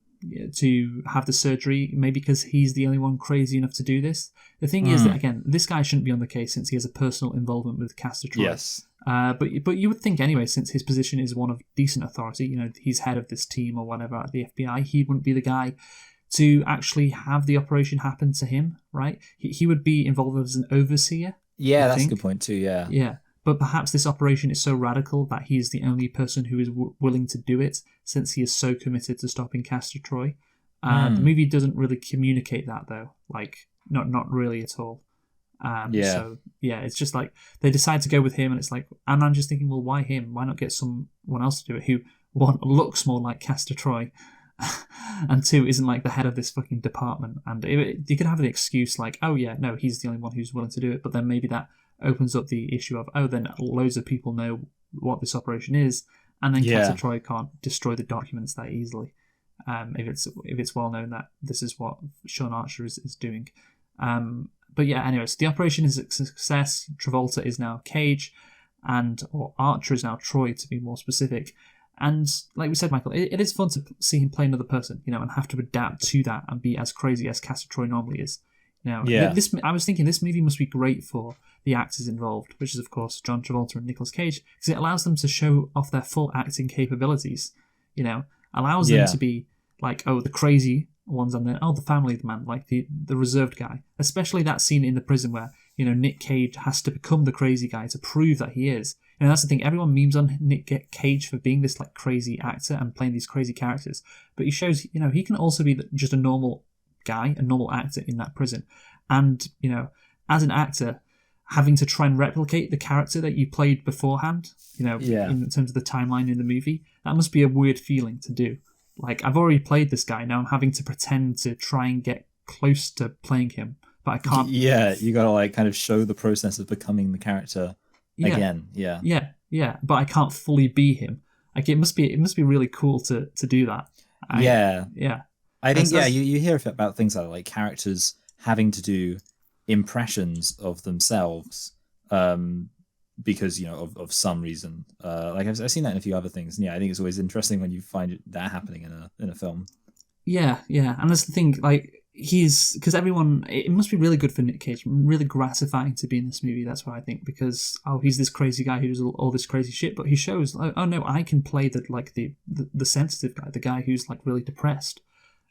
to have the surgery, maybe because he's the only one crazy enough to do this. The thing is that, again, this guy shouldn't be on the case since he has a personal involvement with Castor Troy. Yes. But you would think anyway, since his position is one of decent authority, he's head of this team or whatever at the FBI, he wouldn't be the guy to actually have the operation happen to him, right? He would be involved as an overseer. Yeah, that's a good point too, yeah. Yeah. But perhaps this operation is so radical that he is the only person who is willing to do it, since he is so committed to stopping Castor Troy. The movie doesn't really communicate that, though. Like, not really at all. So, yeah, it's just like, they decide to go with him, and it's like, and I'm just thinking, well, why him? Why not get someone else to do it who, one, looks more like Castor Troy, and two, isn't like the head of this fucking department? And you could have the excuse like, oh yeah, no, he's the only one who's willing to do it, but then maybe that opens up the issue of, oh, then loads of people know what this operation is, and then Castor Troy can't destroy the documents that easily. If it's well known that this is what Sean Archer is doing. But yeah, anyways, the operation is a success. Travolta is now Cage, or Archer is now Troy, to be more specific. And like we said, Michael, it is fun to see him play another person, and have to adapt to that and be as crazy as Castor Troy normally is. I was thinking this movie must be great for the actors involved, which is of course John Travolta and Nicolas Cage, because it allows them to show off their full acting capabilities. Allows them to be like, oh, the crazy ones, and then the family man, like the reserved guy. Especially that scene in the prison where Nick Cage has to become the crazy guy to prove that he is. And that's the thing. Everyone memes on Nick Cage for being this like crazy actor and playing these crazy characters, but he shows he can also be just a normal guy, a normal actor in that prison. And as an actor, having to try and replicate the character that you played beforehand, in terms of the timeline in the movie, that must be a weird feeling to do. Like, I've already played this guy, now I'm having to pretend to try and get close to playing him, but I can't. Yeah, you gotta like kind of show the process of becoming the character again. Yeah, but I can't fully be him. Like, it must be really cool to do that. I think you hear about things like characters having to do impressions of themselves because of some reason. Like I've seen that in a few other things. And yeah, I think it's always interesting when you find that happening in a film. Yeah, and that's the thing. Like, because everyone, it must be really good for Nick Cage, really gratifying to be in this movie. That's what I think, because he's this crazy guy who does all this crazy shit, but he shows, oh no, I can play the sensitive guy, the guy who's like really depressed.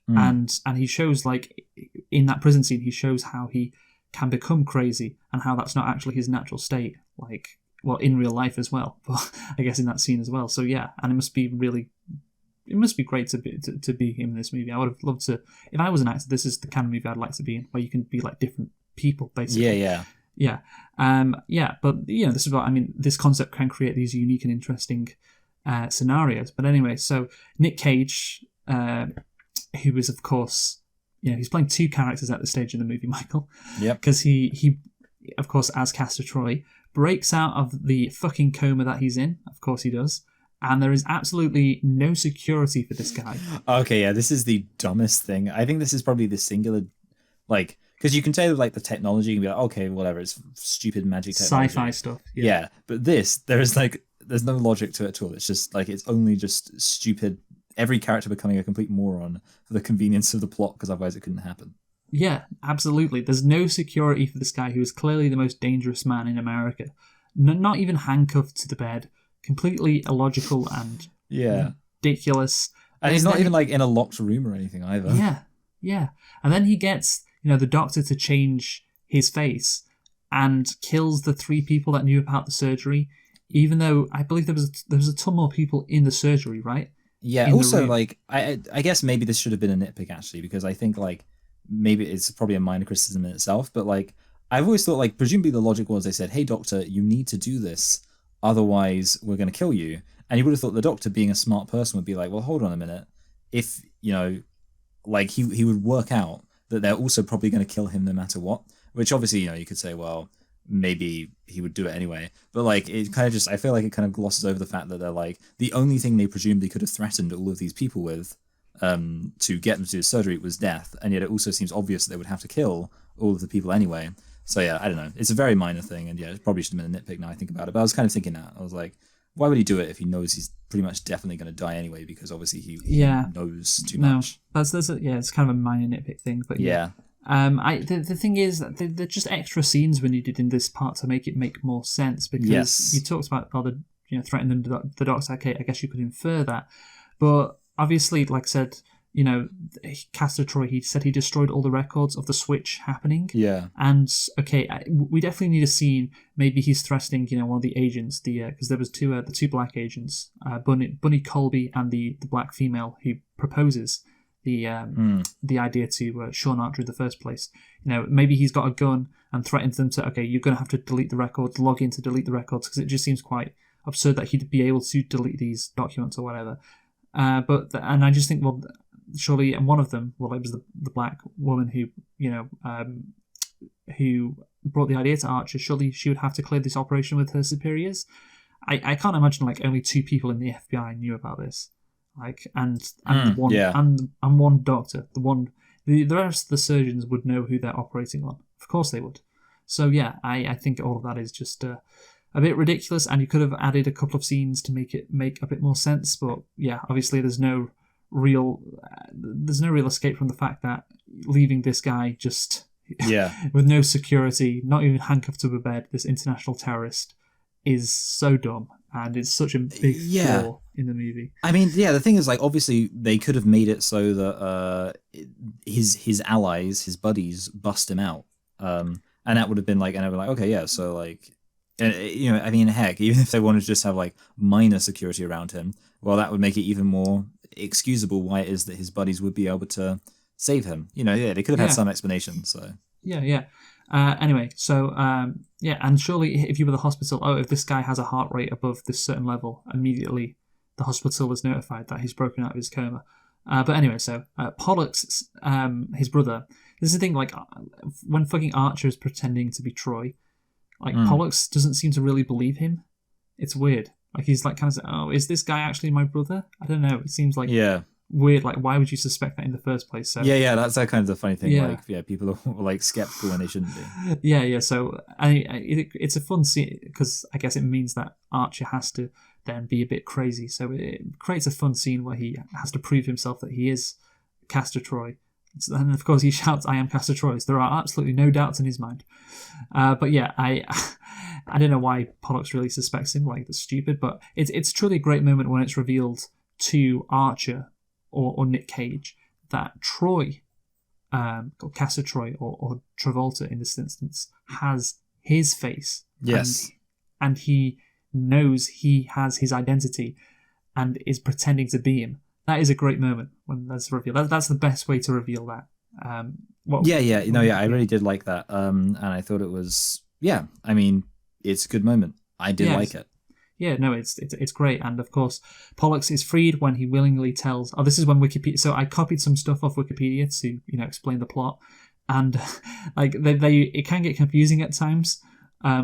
And he shows, like, in that prison scene, he shows how he can become crazy and how that's not actually his natural state, like, well, in real life as well, but I guess in that scene as well. So yeah, and it must be great to be him in this movie. I would have loved to, if I was an actor, this is the kind of movie I'd like to be in, where you can be like different people, basically. Yeah. But this is what I mean. This concept can create these unique and interesting scenarios. But anyway, so Nick Cage, who is, of course, he's playing two characters at this stage in the movie, Michael. Yep. Because he, of course, as Castor Troy, breaks out of the fucking coma that he's in. Of course he does. And there is absolutely no security for this guy. Okay, yeah, this is the dumbest thing. I think this is probably the singular, like, because you can tell, like, the technology, you can be like, okay, whatever, it's stupid magic technology. Sci-fi stuff. Yeah, but there's no logic to it at all. It's just, like, it's only just stupid, every character becoming a complete moron for the convenience of the plot, because otherwise it couldn't happen. Yeah, absolutely. There's no security for this guy who is clearly the most dangerous man in America. Not even handcuffed to the bed. Completely illogical and ridiculous. And he's not even like in a locked room or anything either. Yeah, yeah. And then he gets, the doctor to change his face and kills the 3 people that knew about the surgery, even though I believe there was a ton more people in the surgery, right? Yeah. Also, like I guess maybe this should have been a nitpick actually, because I think like maybe it's probably a minor criticism in itself, but like I've always thought like presumably the logic was they said, "Hey doctor, you need to do this, otherwise we're going to kill you." And you would have thought the doctor, being a smart person, would be like, "Well, hold on a minute. If like he would work out that they're also probably going to kill him no matter what." Which obviously you could say, well, maybe he would do it anyway. But like it kind of just, I feel like it kind of glosses over the fact that they're like the only thing they presumably could have threatened all of these people with to get them to do surgery was death, and yet it also seems obvious that they would have to kill all of the people anyway. So yeah, I don't know. It's a very minor thing, and yeah, it probably should have been a nitpick now I think about it. But I was kind of thinking that. I was like, why would he do it if he knows he's pretty much definitely going to die anyway? Because obviously he knows too much. It's kind of a minor nitpick thing, but yeah. The thing is that they're just extra scenes when you did in this part to make it make more sense, because you talked about threatening the doctor. Okay, I guess you could infer that, but obviously, like I said, Castor Troy, he said he destroyed all the records of the switch happening. Yeah. And okay, we definitely need a scene. Maybe he's threatening, one of the agents, because there was the 2 black agents, Bunny Colby and the black female who proposes the idea to Sean Archer in the first place. Maybe he's got a gun and threatens them to, okay, you're going to have to delete the records, log in to delete the records, because it just seems quite absurd that he'd be able to delete these documents or whatever. And I just think, well, surely, and one of them, well, it was the black woman who, who brought the idea to Archer. Surely she would have to clear this operation with her superiors. I can't imagine like only 2 people in the FBI knew about this. Like and one doctor, the rest of the surgeons would know who they're operating on. Of course they would. So yeah, I think all of that is just a bit ridiculous, and you could have added a couple of scenes to make it make a bit more sense. But yeah, obviously there's no real escape from the fact that leaving this guy just with no security, not even handcuffed to a bed, this international terrorist, is so dumb, and it's such a big flaw in the movie. I mean, the thing is, like, obviously they could have made it so that his allies, his buddies, bust him out, and that would have been like, and I would be like, okay, yeah, so like, and I mean, heck, even if they wanted to just have like minor security around him, well, that would make it even more excusable why it is that his buddies would be able to save him. They could have had some explanation. So anyway, so and surely if you were the hospital, if this guy has a heart rate above this certain level, immediately the hospital is notified that he's broken out of his coma. But anyway, so Pollux, his brother, this is the thing, like, when fucking Archer is pretending to be Troy, like, Pollux doesn't seem to really believe him. It's weird. Like, he's like kind of saying, oh, is this guy actually my brother? I don't know. It seems like weird. Like, why would you suspect that in the first place? So that's that kind of the funny thing. Yeah. Like, people are like skeptical when they shouldn't be. Yeah. So it's a fun scene because I guess it means that Archer has to then be a bit crazy. So it creates a fun scene where he has to prove himself that he is Castor Troy. And of course he shouts, "I am Castor Troy." So there are absolutely no doubts in his mind. But yeah, I don't know why Pollux really suspects him. Like, that's stupid. But it's truly a great moment when it's revealed to Archer or Nick Cage that Troy, or Castor Troy, or Travolta in this instance, has his face. Yes. And he knows he has his identity and is pretending to be him. That is a great moment when that's revealed. That's the best way to reveal that. I really did like that. And I thought it was, I mean, it's a good moment. I did like it. Yeah, no, it's great. And of course, Pollux is freed when he willingly tells. Oh, this is when Wikipedia. So I copied some stuff off Wikipedia to explain the plot, and like it can get confusing at times.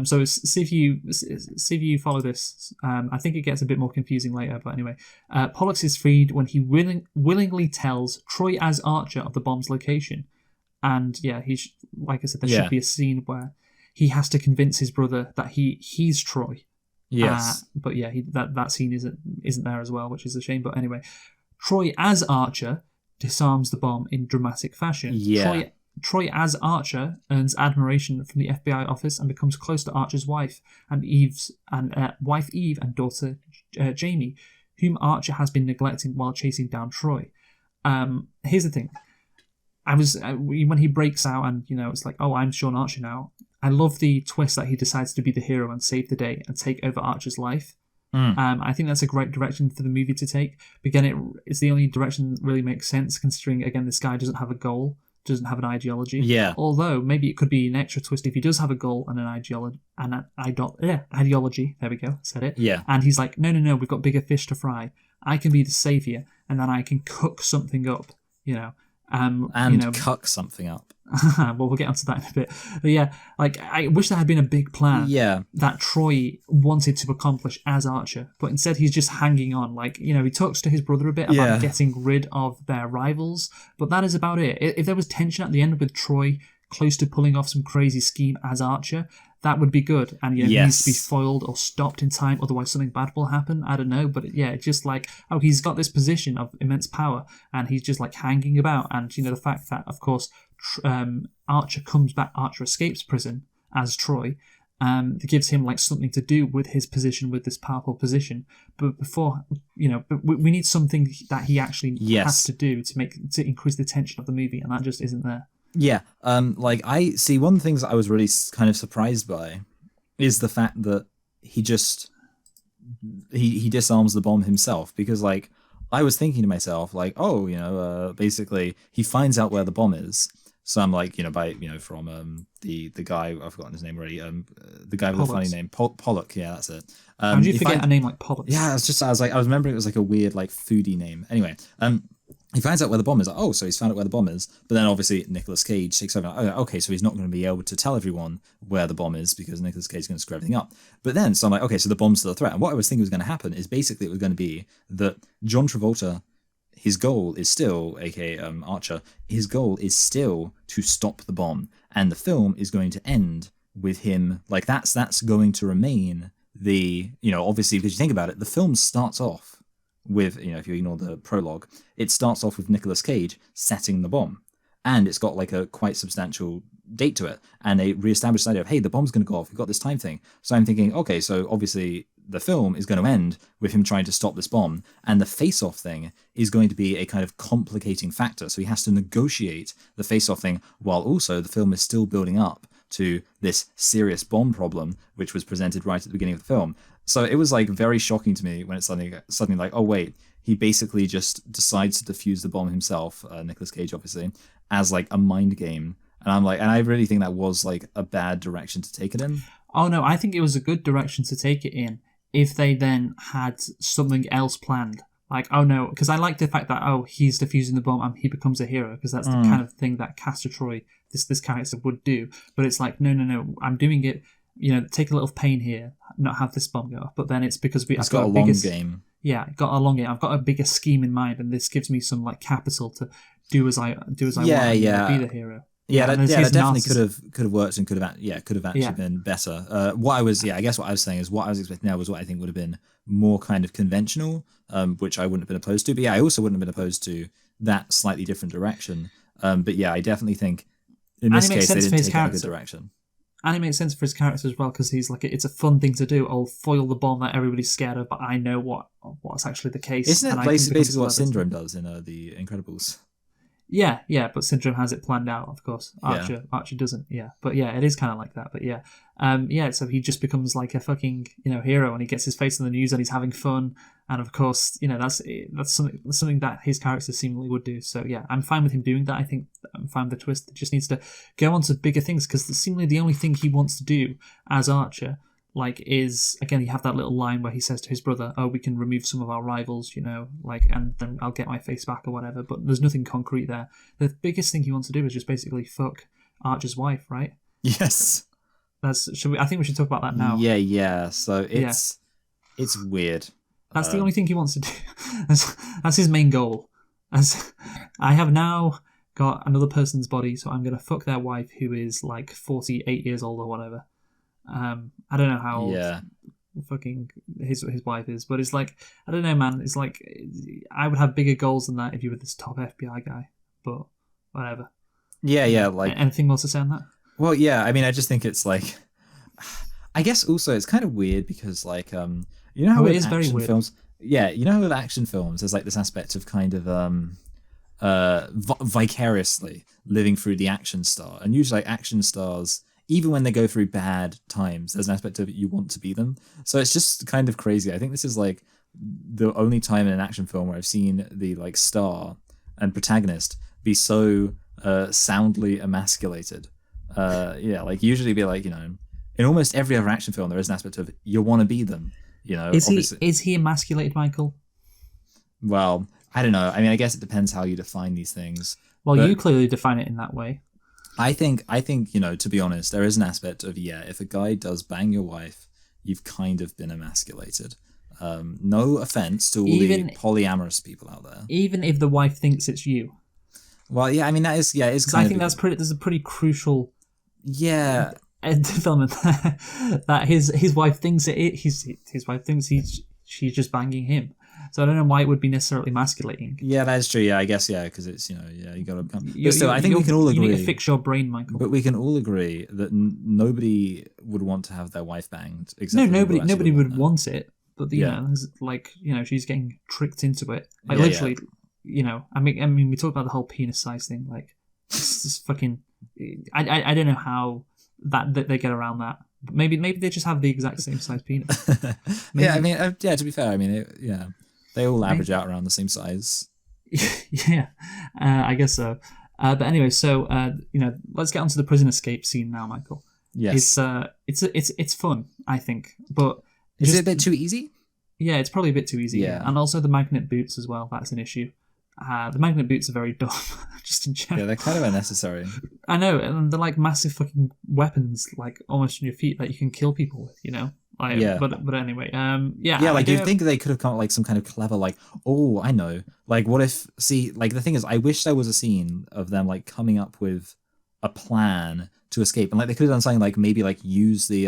So see if you follow this. I think it gets a bit more confusing later, but anyway, Pollux is freed when he willingly tells Troy as Archer of the bomb's location, and like I said, there should be a scene where he has to convince his brother that he's Troy. Yes, but that scene isn't there as well, which is a shame. But anyway, Troy as Archer disarms the bomb in dramatic fashion. Yeah. Troy as Archer earns admiration from the FBI office and becomes close to Archer's wife wife Eve and daughter Jamie, whom Archer has been neglecting while chasing down Troy. Here's the thing. When he breaks out and, it's like, oh, I'm Sean Archer now. I love the twist that he decides to be the hero and save the day and take over Archer's life. I think that's a great direction for the movie to take. But again, it's the only direction that really makes sense, considering, again, this guy doesn't have a goal, doesn't have an ideology. Yeah. Although, maybe it could be an extra twist if he does have a goal and an ideology. There we go, said it. Yeah. And he's like, no, we've got bigger fish to fry. I can be the savior, and then I can cook something up, cuck something up. Well, we'll get onto that in a bit. But yeah, I wish there had been a big plan that Troy wanted to accomplish as Archer, but instead he's just hanging on. He talks to his brother a bit about getting rid of their rivals, but that is about it. If there was tension at the end with Troy close to pulling off some crazy scheme as Archer, that would be good. And he needs to be foiled or stopped in time, otherwise something bad will happen. I don't know, but it's just he's got this position of immense power, and he's just hanging about. And the fact that, of course, Archer comes back, Archer escapes prison as Troy, that gives him something to do with his position, with this powerful position. But before, we need something that he actually has to do to increase the tension of the movie, and that just isn't there. Yeah, I see one of the things that I was really kind of surprised by is the fact that he disarms the bomb himself, because I was thinking to myself basically he finds out where the bomb is. So I'm from the guy, I've forgotten his name already, the guy with the funny name, Pollock, yeah, that's it. How did you forget a name like Pollock? Yeah, I was remembering it was a weird foodie name. Anyway, he finds out where the bomb is. So he's found out where the bomb is. But then obviously Nicolas Cage takes over. Okay, so he's not going to be able to tell everyone where the bomb is because Nicolas Cage is going to screw everything up. But then, so I'm okay, so the bomb's still a threat. And what I was thinking was going to happen is basically it was going to be that John Travolta, his goal is still, aka Archer, his goal is still to stop the bomb. And the film is going to end with him, that's going to remain obviously, because you think about it, the film starts off with, if you ignore the prologue, it starts off with Nicolas Cage setting the bomb. And it's got a quite substantial date to it. And they re-established the idea of, hey, the bomb's going to go off. We've got this time thing. So I'm thinking, okay, so obviously the film is going to end with him trying to stop this bomb. And the face-off thing is going to be a kind of complicating factor. So he has to negotiate the face-off thing while also the film is still building up to this serious bomb problem, which was presented right at the beginning of the film. So it was very shocking to me when it's suddenly oh wait, he basically just decides to defuse the bomb himself, Nicolas Cage obviously, as a mind game. And and I really think that was a bad direction to take it in. Oh no, I think it was a good direction to take it in if they then had something else planned. Oh no, because I like the fact that he's defusing the bomb and he becomes a hero, because that's the kind of thing that Castor Troy, this character, would do. But it's no, I'm doing it. Take a little pain here, not have this bomb go off. But then it's because I've got a long game. Yeah, got a long game. I've got a bigger scheme in mind, and this gives me some capital to do as I want. Yeah, be the hero. Yeah, that definitely could have worked and could have actually been better. I guess what I was saying is what I was expecting now was what I think would have been more kind of conventional, which I wouldn't have been opposed to. But yeah, I also wouldn't have been opposed to that slightly different direction. But yeah, I definitely think in this case they didn't take a good direction. And it makes sense for his character as well, because he's it's a fun thing to do. I'll foil the bomb that everybody's scared of, but I know what's actually the case. Isn't it basically what Syndrome does in The Incredibles? Yeah, but Syndrome has it planned out, of course. Archer doesn't, But yeah, it is kind of like that, but yeah. So he just becomes a fucking, hero, and he gets his face in the news and he's having fun. And of course, that's something that his character seemingly would do. So yeah, I'm fine with him doing that. I think I'm fine with the twist. It just needs to go on to bigger things, because seemingly the only thing he wants to do as Archer is, again, you have that little line where he says to his brother, we can remove some of our rivals, and then I'll get my face back or whatever, but there's nothing concrete there. The biggest thing he wants to do is just basically fuck Archer's wife, right? Yes. I think we should talk about that now. Yeah. So it's weird. That's the only thing he wants to do. That's his main goal. As I have now got another person's body, so I'm going to fuck their wife, who is 48 years old or whatever. I don't know how old fucking his wife is, but it's I don't know, man. It's I would have bigger goals than that if you were this top FBI guy, but whatever. Yeah. Anything more to say on that? Well, yeah. I mean, I just think it's I guess also it's kind of weird because how it in is very action weird. films, yeah, you know, with action films, there's like this aspect of kind of vicariously living through the action star, and usually like action stars, even when they go through bad times, there's an aspect of you want to be them. So it's just kind of crazy. I think this is like the only time in an action film where I've seen the like star and protagonist be so soundly emasculated. Yeah, like usually be like, you know, in almost every other action film there is an aspect of you want to be them. You know, is he emasculated, Michael? Well, I don't know. I mean, I guess it depends how you define these things. Well, you clearly define it in that way. I think, you know, to be honest, there is an aspect of, yeah, if a guy does bang your wife, you've kind of been emasculated. No offense to all the polyamorous people out there. Even if the wife thinks it's you. Well, yeah, I mean, that is, yeah, it's kind of... I think there's a pretty crucial... Yeah. Development that his wife thinks his wife thinks she's just banging him. So I don't know why it would be necessarily emasculating. Yeah, that's true. Yeah, I guess, yeah, because it's, you know, yeah, you gotta come. But still, I think we can all agree. You need to fix your brain, Michael. But we can all agree that nobody would want to have their wife banged. Except nobody would want it. But you know, like, you know, she's getting tricked into it. Like literally, you know. I mean, we talked about the whole penis size thing. Like, it's fucking. I don't know how that they get around that. Maybe they just have the exact same size penis. Yeah, I mean, to be fair, I mean, they all average out around the same size. Yeah, I guess so. But anyway, so you know, let's get onto the prison escape scene now, Michael. Yes, it's fun, I think, but is it a bit too easy? Yeah, it's probably a bit too easy. Yeah, and also the magnet boots as well. That's an issue. The magnet boots are very dumb, just in general. Yeah, they're kind of unnecessary. I know, and they're like massive fucking weapons, like almost on your feet that you can kill people with, you know? Like, yeah. But anyway, yeah. Like, you think they could have come up with like some kind of clever, like, oh, I know. Like, what if, see, like, the thing is, I wish there was a scene of them, like, coming up with a plan to escape. And, like, they could have done something like maybe, like, use the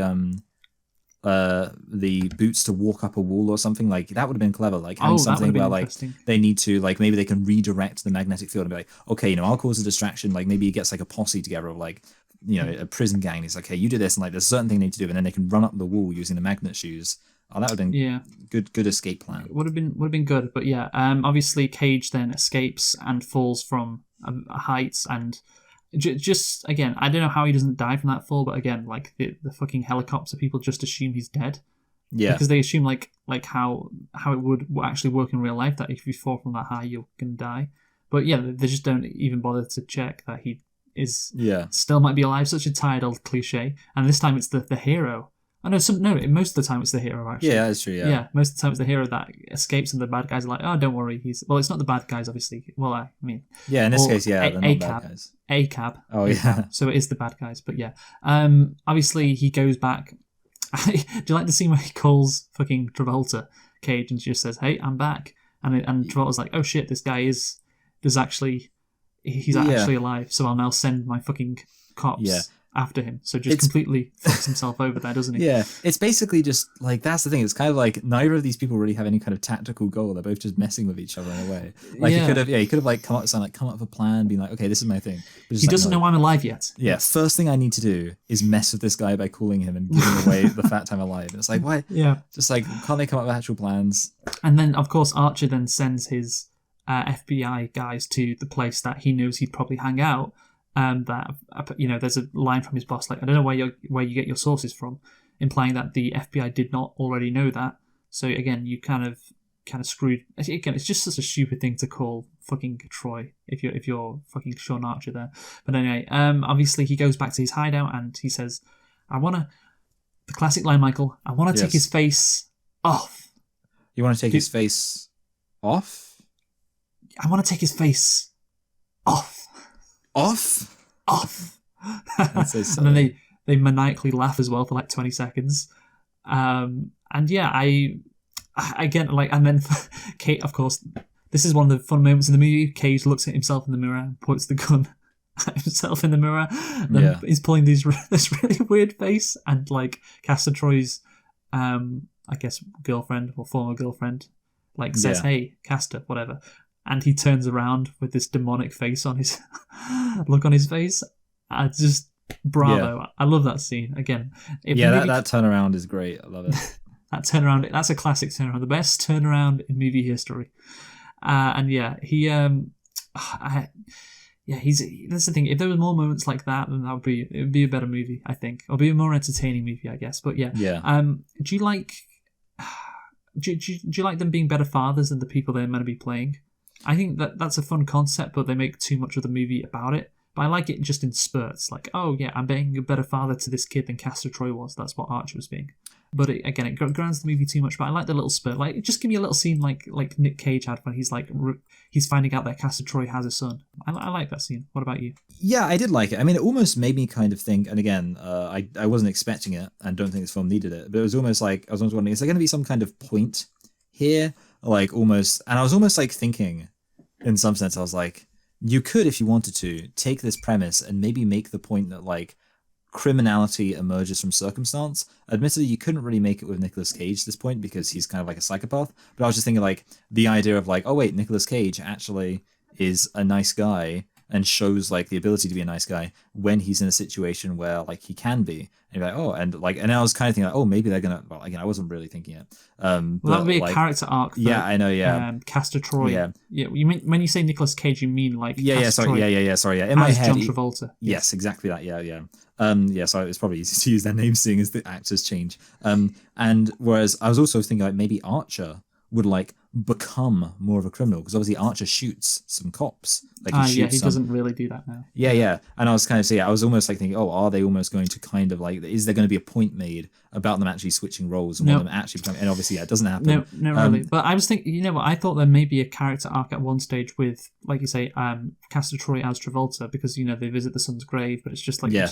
boots to walk up a wall or something. Like, that would have been clever. Like, having something where, like, they need to, like, maybe they can redirect the magnetic field and be like, okay, you know, I'll cause a distraction. Like, maybe he gets, like, a posse together of, like, you know, a prison gang. He's like, okay, you do this, and, like, there's a certain thing they need to do, and then they can run up the wall using the magnet shoes. Oh, that would have been good escape plan. Would have been good, but yeah. Obviously, Cage then escapes and falls from a height, and just again, I don't know how he doesn't die from that fall, but again, like the fucking helicopter people just assume he's dead. Yeah, because they assume like how it would actually work in real life, that if you fall from that high, you're gonna die. But yeah, they just don't even bother to check that he is still might be alive. Such a tired old cliche, and this time it's the hero. I know most of the time it's the hero, actually. Yeah, that's true, yeah. Most of the time it's the hero that escapes, and the bad guys are like, oh, don't worry, well, it's not the bad guys, obviously. Well, I mean... Yeah, in this case, they're not bad guys. A-cab. Oh, yeah. So it is the bad guys, but yeah. Obviously, he goes back. Do you like the scene where he calls fucking Travolta, Cage, and just says, hey, I'm back? And Travolta's like, oh shit, this guy he's actually alive, so I'll now send my fucking cops after him. So just completely fucks himself over there, doesn't he? Yeah, it's basically just like, that's the thing. It's kind of like neither of these people really have any kind of tactical goal. They're both just messing with each other in a way. Like he could have like come up with a plan, being like, okay, this is my thing. He doesn't know I'm alive yet. Yeah, first thing I need to do is mess with this guy by calling him and giving away the fact I'm alive. And it's like, why? Yeah, just like, can't they come up with actual plans? And then of course Archer then sends his FBI guys to the place that he knows he'd probably hang out. That, you know, there's a line from his boss like, I don't know where you get your sources from, implying that the FBI did not already know that. So again, you kind of screwed. Again, it's just such a stupid thing to call fucking Troy if you're fucking Sean Archer there. But anyway, obviously he goes back to his hideout and he says, the classic line, Michael, I want to take his face off. You want to take his face off? I want to take his face off. Off? And then they maniacally laugh as well for like 20 seconds. And yeah, and then Kate, of course, this is one of the fun moments in the movie. Cage looks at himself in the mirror and points the gun at himself in the mirror. Then he's pulling this really weird face, and like Castor Troy's, I guess, girlfriend or former girlfriend, like says, hey, Castor, whatever. And he turns around with this demonic face on his look on his face. Just bravo! Yeah. I love that scene. Again, that turnaround is great. I love it. That turnaround, that's a classic turnaround, the best turnaround in movie history. And yeah, that's the thing. If there were more moments like that, then it would be a better movie, I think. Or be a more entertaining movie, I guess. But yeah. Do you like do you like them being better fathers than the people they're meant to be playing? I think that's a fun concept, but they make too much of the movie about it. But I like it just in spurts. Like, oh yeah, I'm being a better father to this kid than Castor Troy was. That's what Archer was being. But it grounds the movie too much. But I like the little spurt. Like, just give me a little scene like Nick Cage had when he's finding out that Castor Troy has a son. I like that scene. What about you? Yeah, I did like it. I mean, it almost made me kind of think. And again, I wasn't expecting it, and don't think this film needed it. But it was almost like I was almost wondering, is there going to be some kind of point here? Like almost, and I was almost like thinking, in some sense, I was like, you could, if you wanted to, take this premise and maybe make the point that like criminality emerges from circumstance. Admittedly, you couldn't really make it with Nicolas Cage at this point because he's kind of like a psychopath. But I was just thinking like the idea of like, oh wait, Nicolas Cage actually is a nice guy and shows like the ability to be a nice guy when he's in a situation where like he can be. And you're like, oh, and I was kind of thinking like, oh, maybe they're gonna. Well, again, I wasn't really thinking it. Well, that would be a character arc. Yeah, I know. Yeah, Castor Troy. Yeah. You mean when you say Nicolas Cage, you mean like Sorry. In my head, John Travolta. Yes, exactly that. Yeah. So it's probably easy to use their name, seeing as the actors change. And whereas I was also thinking like maybe Archer would like become more of a criminal because obviously Archer shoots some cops. Like he doesn't really do that now. Yeah. And I was kind of saying, I was almost like thinking, oh, are they almost going to kind of like, is there going to be a point made about them actually switching roles and one of them actually becoming, and obviously it doesn't happen. No, really. But I was thinking, you know what? I thought there may be a character arc at one stage with, like you say, Castor Troy as Travolta because they visit the son's grave, but it's just like there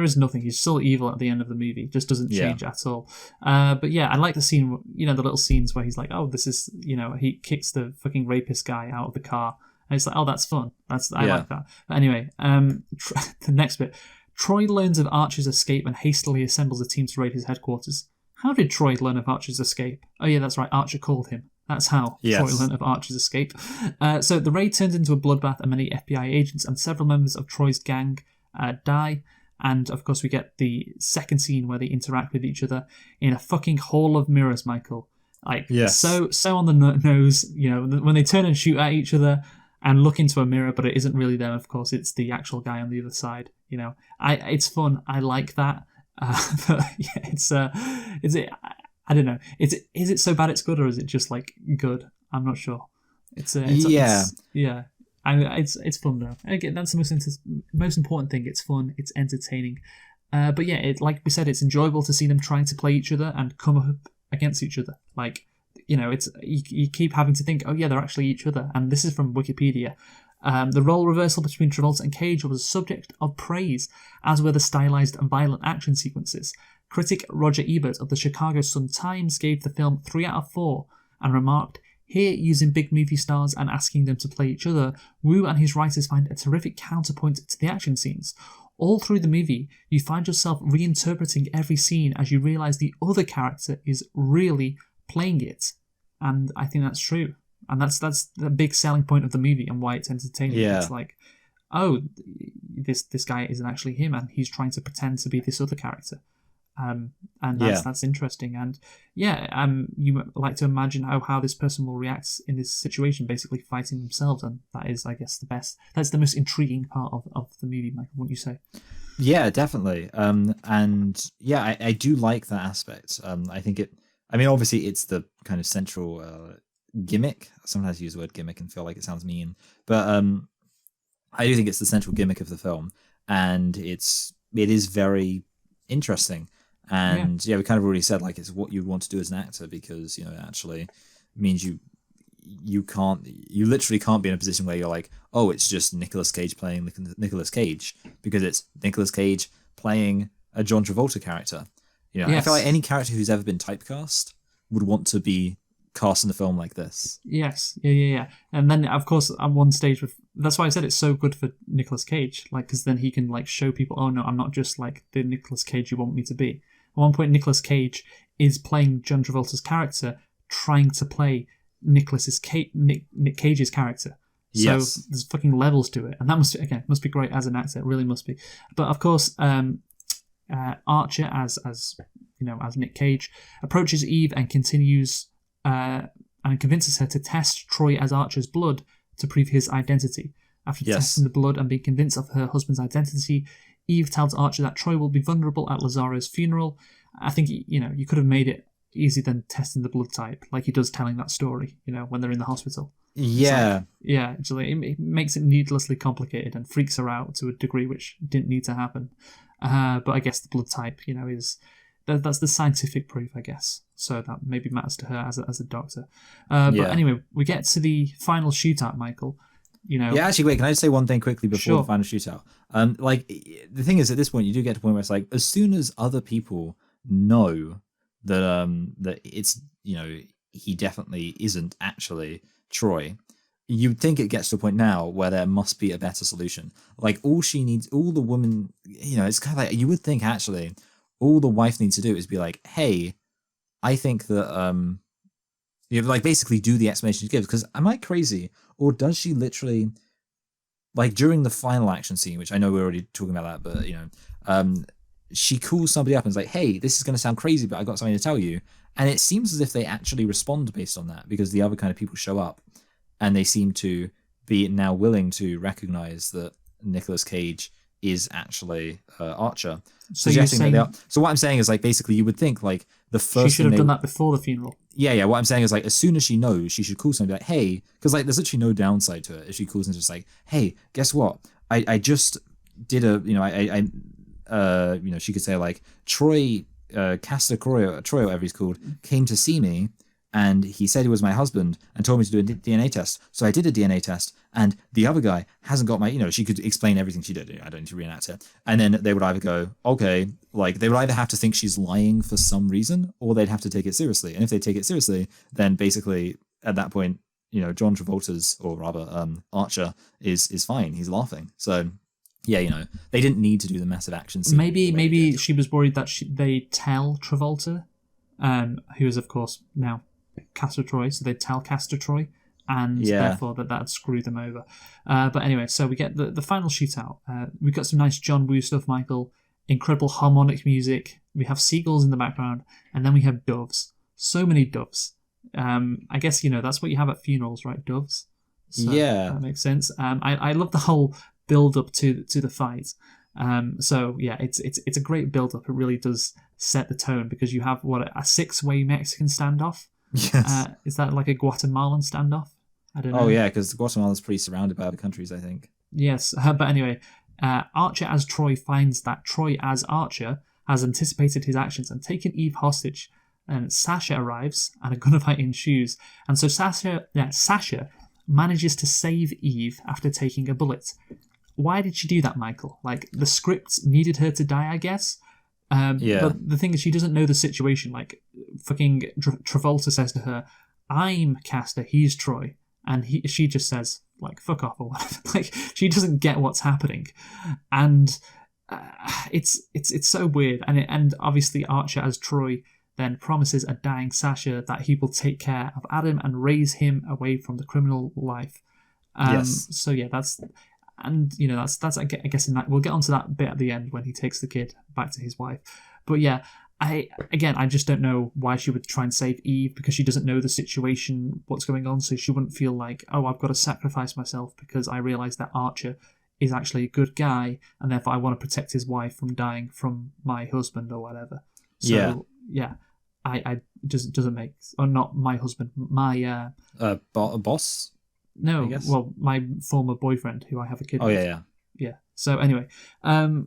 is nothing. He's still evil at the end of the movie. It just doesn't change at all. But yeah, I like the scene. The little scenes where he's like, oh, this is he kicks the fucking rapist guy out of the car. And it's like, oh, that's fun. I like that. But anyway, the next bit. Troy learns of Archer's escape and hastily assembles a team to raid his headquarters. How did Troy learn of Archer's escape? Oh yeah, that's right. Archer called him. That's how Troy learned of Archer's escape. So the raid turns into a bloodbath and many FBI agents and several members of Troy's gang die. And of course we get the second scene where they interact with each other in a fucking hall of mirrors, Michael. So on the nose, when they turn and shoot at each other and look into a mirror, but it isn't really them, of course, it's the actual guy on the other side. It's fun. I like that. But yeah, I don't know. Is it so bad it's good, or is it just like good? I'm not sure. It's fun though. Again, that's the most important thing. It's fun. It's entertaining. But yeah, like we said, it's enjoyable to see them trying to play each other and come up against each other. Like, it's you keep having to think, oh yeah, they're actually each other. And this is from Wikipedia. The role reversal between Travolta and Cage was a subject of praise, as were the stylized and violent action sequences. Critic Roger Ebert of the Chicago Sun-Times gave the film 3 out of 4 and remarked, here, using big movie stars and asking them to play each other, Wu and his writers find a terrific counterpoint to the action scenes. All through the movie, you find yourself reinterpreting every scene as you realise the other character is really playing it. And I think that's true. And that's the big selling point of the movie and why it's entertaining. Yeah. It's like, oh, this guy isn't actually him, and he's trying to pretend to be this other character. And that's interesting. And you like to imagine how this person will react in this situation, basically fighting themselves, and that is, I guess, that's the most intriguing part of the movie, Michael, wouldn't you say? Yeah, definitely. I do like that aspect. I think obviously it's the kind of central gimmick. Sometimes I use the word gimmick and feel like it sounds mean, but I do think it's the central gimmick of the film, and it is very interesting. And we kind of already said like it's what you'd want to do as an actor, because it actually means you literally can't be in a position where you're like, oh, it's just Nicolas Cage playing Nicolas Cage, because it's Nicolas Cage playing a John Travolta character. I feel like any character who's ever been typecast would want to be cast in a film like this. Yes, yeah. And then, of course, at one stage, that's why I said it's so good for Nicolas Cage, like, because then he can like show people, oh no, I'm not just like the Nicolas Cage you want me to be. At one point, Nicolas Cage is playing John Travolta's character, trying to play Nick Cage's character. So there's fucking levels to it, and that must be great as an actor. It really must be. But of course, Archer as as Nick Cage, approaches Eve and continues and convinces her to test Troy as Archer's blood to prove his identity. After testing the blood and being convinced of her husband's identity, Eve tells Archer that Troy will be vulnerable at Lazaro's funeral. I think, you could have made it easier than testing the blood type, like he does telling that story, when they're in the hospital. Yeah. It makes it needlessly complicated and freaks her out to a degree which didn't need to happen. But I guess the blood type, that's the scientific proof, I guess. So that maybe matters to her as a doctor. But anyway, we get to the final shootout, Michael. Yeah, actually, wait, can I just say one thing quickly before the final shootout? The thing is, at this point, you do get to a point where it's like, as soon as other people know that it's, he definitely isn't actually Troy, you'd think it gets to a point now where there must be a better solution. Like, all the woman, it's kind of like, you would think actually, all the wife needs to do is be like, hey, I think that, basically do the explanation she gives. Because am I crazy? Or does she literally, during the final action scene, which I know we're already talking about that, but, she calls somebody up and is like, hey, this is going to sound crazy, but I got something to tell you. And it seems as if they actually respond based on that, because the other kind of people show up and they seem to be now willing to recognize that Nicolas Cage is actually Archer. So you're saying, so what I'm saying is, basically you would think, the first she should have done that before the funeral. Yeah. What I'm saying is, as soon as she knows, she should call somebody like, hey, because there's literally no downside to it. If she calls and just like, hey, guess what? I just did she could say Troy, Castor Troy, or whatever he's called, came to see me, and he said he was my husband and told me to do a DNA test. So I did a DNA test, and the other guy hasn't got my, she could explain everything she did. I don't need to reenact it. And then they would either go, okay, they would either have to think she's lying for some reason, or they'd have to take it seriously. And if they take it seriously, then basically at that point, John Travolta's, or rather Archer, is fine. He's laughing. So yeah, they didn't need to do the massive action scene. Maybe she was worried that they tell Travolta, who is of course now Castor Troy, so they'd tell Castor Troy, and therefore that'd screw them over. But anyway, so we get the final shootout. We've got some nice John Woo stuff, Michael. Incredible harmonic music. We have seagulls in the background, and then we have doves. So many doves. I guess that's what you have at funerals, right? Doves. So that makes sense. I love the whole build up to the fight. So yeah, it's a great build up. It really does set the tone, because you have a 6-way Mexican standoff. Yes. Is that like a Guatemalan standoff? I don't know. Oh yeah, because Guatemala's pretty surrounded by other countries, I think. Yes, but anyway, Archer as Troy finds that Troy as Archer has anticipated his actions and taken Eve hostage. And Sasha arrives, and a gunfight ensues. And so Sasha manages to save Eve after taking a bullet. Why did she do that, Michael? The script needed her to die, I guess. But the thing is, she doesn't know the situation. Fucking Travolta says to her, I'm Castor, he's Troy. And she just says, fuck off or whatever. She doesn't get what's happening. And it's so weird. And obviously Archer as Troy then promises a dying Sasha that he will take care of Adam and raise him away from the criminal life. So yeah, that's I guess in that we'll get onto that bit at the end when he takes the kid back to his wife. But yeah, I just don't know why she would try and save Eve, because she doesn't know the situation, what's going on, so she wouldn't feel like, oh, I've got to sacrifice myself because I realise that Archer is actually a good guy, and therefore I want to protect his wife from dying from my husband or whatever. So yeah, I just doesn't make, or not my husband, my boss. No, well, my former boyfriend, who I have a kid with. Oh, yeah. So anyway, then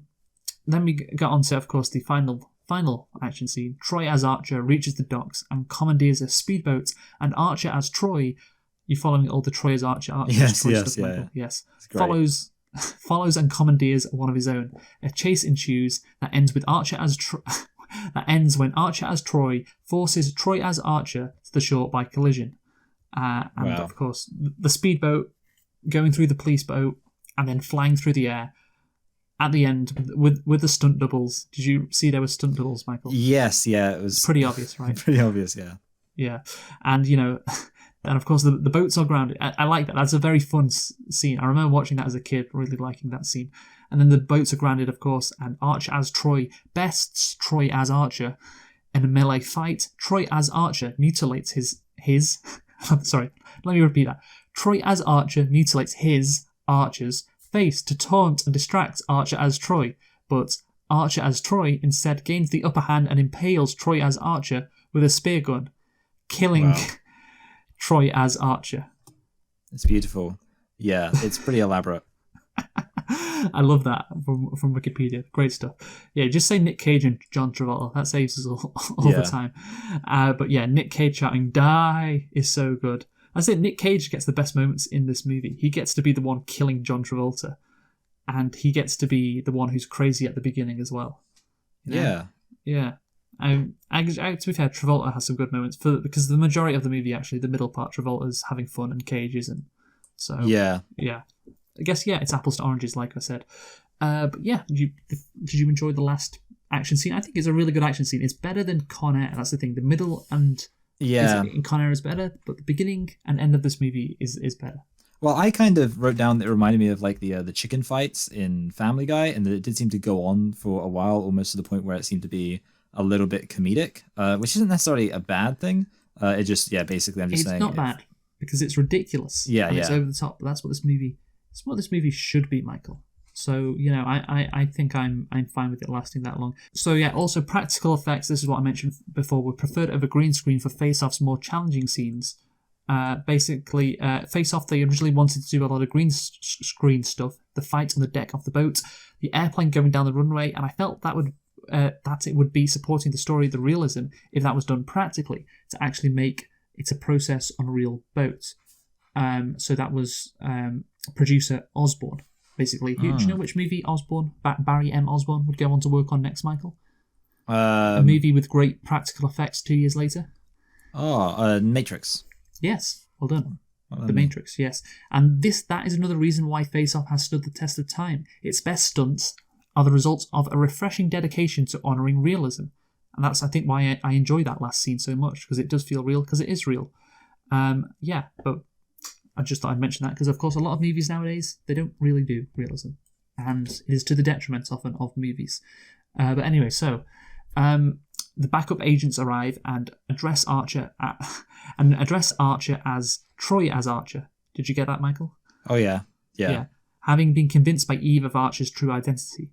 we got on to, of course, the final action scene. Troy as Archer reaches the docks and commandeers a speedboat, and Archer as Troy, you're following all the Troy as Archer yes, Troy yes, stuff, yeah, Michael. Yes. Follows and commandeers one of his own. A chase ensues that ends with Archer as that ends when Archer as Troy forces Troy as Archer to the shore by collision. Of course, the speedboat going through the police boat and then flying through the air at the end with the stunt doubles. Did you see there were stunt doubles, Michael? Yes, yeah, it was pretty obvious, right? Pretty obvious, yeah. Yeah, and then of course the boats are grounded. I like that. That's a very fun scene. I remember watching that as a kid, really liking that scene. And then the boats are grounded, of course, and Archer as Troy bests Troy as Archer. In a melee fight, Troy as Archer mutilates his sorry, let me repeat that. Troy as Archer mutilates Archer's face to taunt and distract Archer as Troy, but Archer as Troy instead gains the upper hand and impales Troy as Archer with a spear gun, killing Troy as Archer. It's beautiful. Yeah, it's pretty elaborate. I love that from Wikipedia. Great stuff. Yeah, just say Nick Cage and John Travolta. That saves us all the time. But yeah, Nick Cage shouting "Die" is so good. I say Nick Cage gets the best moments in this movie. He gets to be the one killing John Travolta, and he gets to be the one who's crazy at the beginning as well. You know? Yeah. To be fair, Travolta has some good moments because the majority of the movie, actually, the middle part, Travolta's having fun and Cage isn't. So yeah. I guess it's apples to oranges, like I said. But yeah, did you enjoy the last action scene? I think it's a really good action scene. It's better than Con Air. That's the thing. The middle and in Con Air is better, but the beginning and end of this movie is better. Well, I kind of wrote down that it reminded me of like the chicken fights in Family Guy, and that it did seem to go on for a while, almost to the point where it seemed to be a little bit comedic, which isn't necessarily a bad thing. It just basically I'm just saying it's not bad because it's ridiculous. It's over the top. But that's what this movie. It's what this movie should be, Michael. So, I think I'm fine with it lasting that long. So, yeah, also practical effects. This is what I mentioned before. Were preferred over green screen for Face Off's more challenging scenes. Basically, Face Off, they originally wanted to do a lot of green screen stuff. The fight on the deck of the boat, the airplane going down the runway, and I felt that it would be supporting the story, the realism, if that was done practically, to actually make it a process on a real boat. So that was producer Osborne, basically. Do you know which movie Barry M. Osborne would go on to work on next, Michael? A movie with great practical effects 2 years later. Matrix. Yes, well done. The Matrix, yes. And that is another reason why Face Off has stood the test of time. Its best stunts are the results of a refreshing dedication to honouring realism. And that's, I think, why I enjoy that last scene so much, because it does feel real, because it is real. But I just thought I'd mention that because, of course, a lot of movies nowadays, they don't really do realism. And it is to the detriment often of movies. But anyway, so the backup agents arrive and address Archer as Troy as Archer. Did you get that, Michael? Oh, yeah. Having been convinced by Eve of Archer's true identity.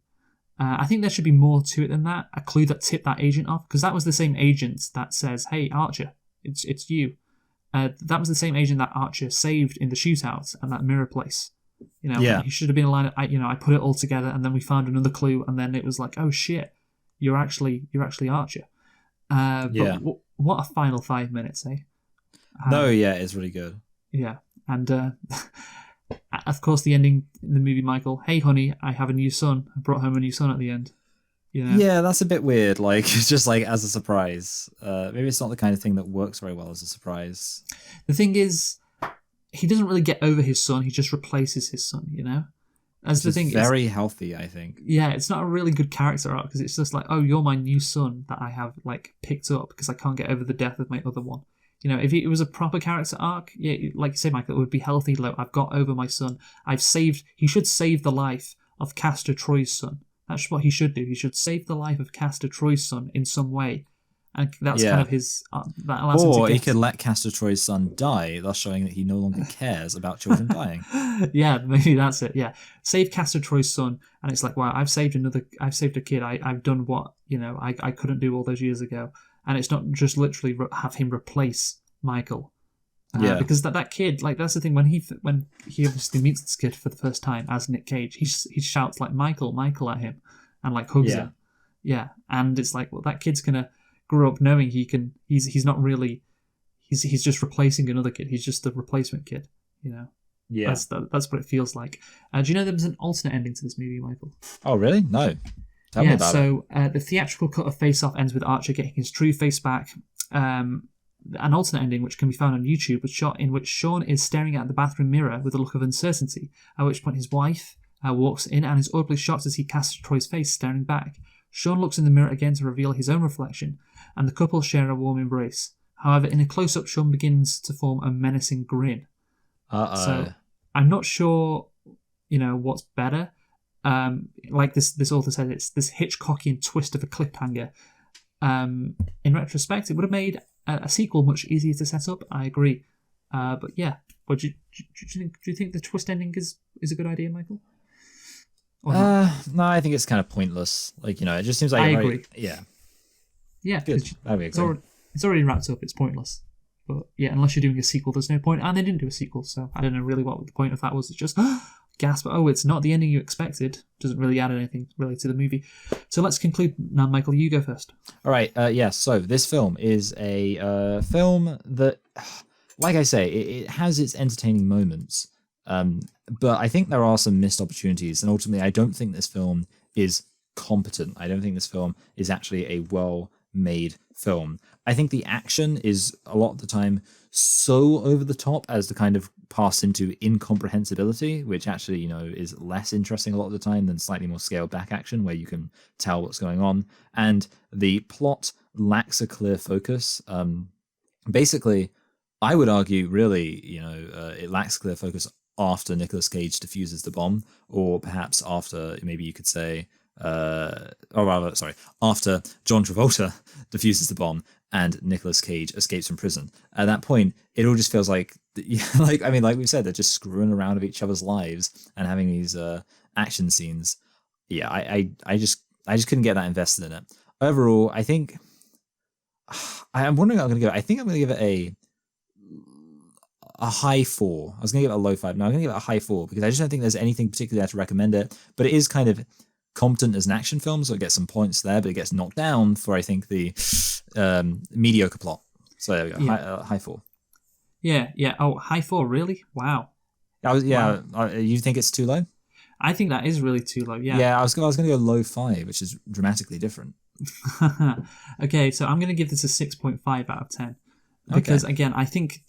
I think there should be more to it than that. A clue that tipped that agent off, because that was the same agent that says, "Hey, Archer, it's you." That was the same agent that Archer saved in the shootout and that mirror place. He should have been a line. I put it all together, and then we found another clue, and then it was like, oh shit, you're actually Archer. But what a final 5 minutes, eh? It's really good. Yeah, and of course the ending in the movie, Michael. Hey, honey, I have a new son. I brought home a new son at the end. Yeah, that's a bit weird. Like, just like as a surprise. Maybe it's not the kind of thing that works very well as a surprise. The thing is, he doesn't really get over his son. He just replaces his son. That's the thing. Very healthy, I think. Yeah, it's not a really good character arc because it's just like, oh, you're my new son that I have like picked up because I can't get over the death of my other one. If it was a proper character arc, like you say, Michael, it would be healthy. Like, I've got over my son. He should save the life of Castor Troy's son. That's what he should do. He should save the life of Castor Troy's son in some way. And that's kind of his... that allows him to he could let Castor Troy's son die, thus showing that he no longer cares about children dying. Yeah, maybe that's it, yeah. Save Castor Troy's son, and it's like, wow, I've saved a kid. I've done what, I couldn't do all those years ago. And it's not just literally have him replace Michael. Because that kid, like, that's the thing, when he obviously meets this kid for the first time as Nick Cage, he shouts like Michael at him and like hugs him. Yeah, and it's like, well, that kid's gonna grow up knowing he's not really, he's just replacing another kid. He's just the replacement kid, Yeah. That's what it feels like. Do you know there was an alternate ending to this movie, Michael? Oh, really? No. Tell me about it. The theatrical cut of Face Off ends with Archer getting his true face back. An alternate ending, which can be found on YouTube, was shot in which Sean is staring at the bathroom mirror with a look of uncertainty, at which point his wife walks in and is audibly shocked as he casts Troy's face staring back. Sean looks in the mirror again to reveal his own reflection, and the couple share a warm embrace. However, in a close-up, Sean begins to form a menacing grin. So I'm not sure, what's better. Like this author said, it's this Hitchcockian twist of a cliffhanger. In retrospect, it would have made a sequel much easier to set up. I agree. But yeah, what do you think the twist ending is a good idea, Michael? No, I think it's kind of pointless. Like, it just seems like I agree. Yeah. Yeah, good. It's already wrapped up. It's pointless. But yeah, unless you're doing a sequel, there's no point. And they didn't do a sequel, so I don't know really what the point of that was. It's just gasp. Oh, it's not the ending you expected. Doesn't really add anything really to the movie. So let's conclude now, Michael. You go first. All right. Yes. So this film is a film that, like I say, it has its entertaining moments. But I think there are some missed opportunities, and ultimately, I don't think this film is competent. I don't think this film is actually a well-made film. I think the action is a lot of the time so over the top as to kind of pass into incomprehensibility, which actually, is less interesting a lot of the time than slightly more scaled back action where you can tell what's going on. And the plot lacks a clear focus. Basically, I would argue, really, it lacks clear focus after Nicolas Cage defuses the bomb, or perhaps after, maybe you could say, after John Travolta defuses the bomb and Nicolas Cage escapes from prison. At that point, it all just feels like we've said, they're just screwing around with each other's lives and having these action scenes. Yeah, I just couldn't get that invested in it. Overall, I think I'm wondering what I'm going to give it. I think I'm going to give it a high 4. I was going to give it a low 5. No, I'm going to give it a high 4 because I just don't think there's anything particularly there to recommend it. But it is kind of competent as an action film, so it gets some points there, but it gets knocked down for, I think, the mediocre plot. So there we go, yeah. High 4. Yeah. Oh, high 4, really? Wow. Wow. You think it's too low? I think that is really too low, yeah. Yeah, I was going to go low 5, which is dramatically different. Okay, so I'm going to give this a 6.5 out of 10. Because, again, I think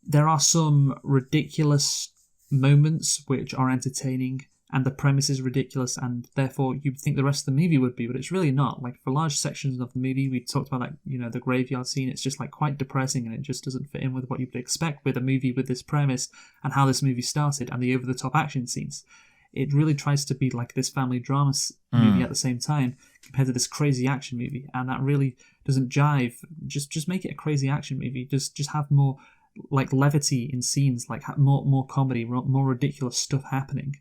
there are some ridiculous moments which are entertaining, and the premise is ridiculous, and therefore you'd think the rest of the movie would be, but it's really not. Like, for large sections of the movie, we talked about, the graveyard scene, it's just, quite depressing, and it just doesn't fit in with what you would expect with a movie with this premise, and how this movie started, and the over-the-top action scenes. It really tries to be like this family drama movie at the same time, compared to this crazy action movie, and that really doesn't jive. Just make it a crazy action movie. Just have more, levity in scenes, more comedy, more ridiculous stuff happening.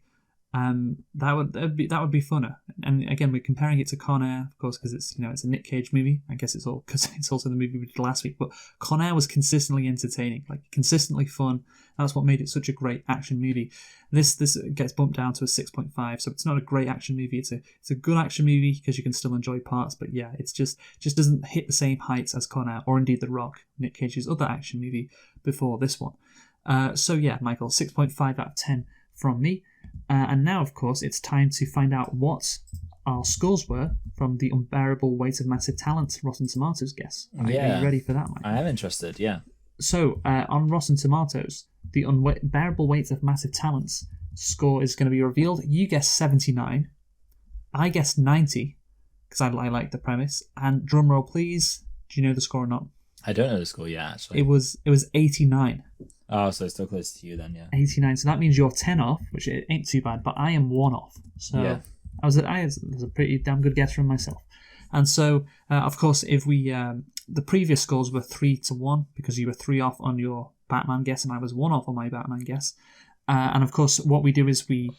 That would be funner. And again, we're comparing it to Con Air, of course, because it's it's a Nick Cage movie. I guess it's all because it's also the movie we did last week. But Con Air was consistently entertaining, consistently fun. That's what made it such a great action movie. This gets bumped down to a 6.5, so it's not a great action movie. It's a good action movie because you can still enjoy parts. But yeah, it's just doesn't hit the same heights as Con Air or indeed The Rock, Nick Cage's other action movie before this one. So yeah, Michael, 6.5 out of 10 from me. And now, of course, it's time to find out what our scores were from the Unbearable Weight of Massive Talent Rotten Tomatoes guess. Are you ready for that, Mike? I am interested, yeah. So, on Rotten Tomatoes, the Unbearable Weight of Massive Talent's score is going to be revealed. You guessed 79. I guessed 90, because I like the premise. And drum roll, please. Do you know the score or not? I don't know the score yet, actually. It was 89. Oh, so it's still close to you then, yeah. 89. So that means you're 10 off, which ain't too bad, but I am 1 off. So yeah. That was a pretty damn good guess from myself. And so, of course, if we the previous scores were 3-1 because you were 3 off on your Batman guess and I was 1 off on my Batman guess. And of course, what we do is we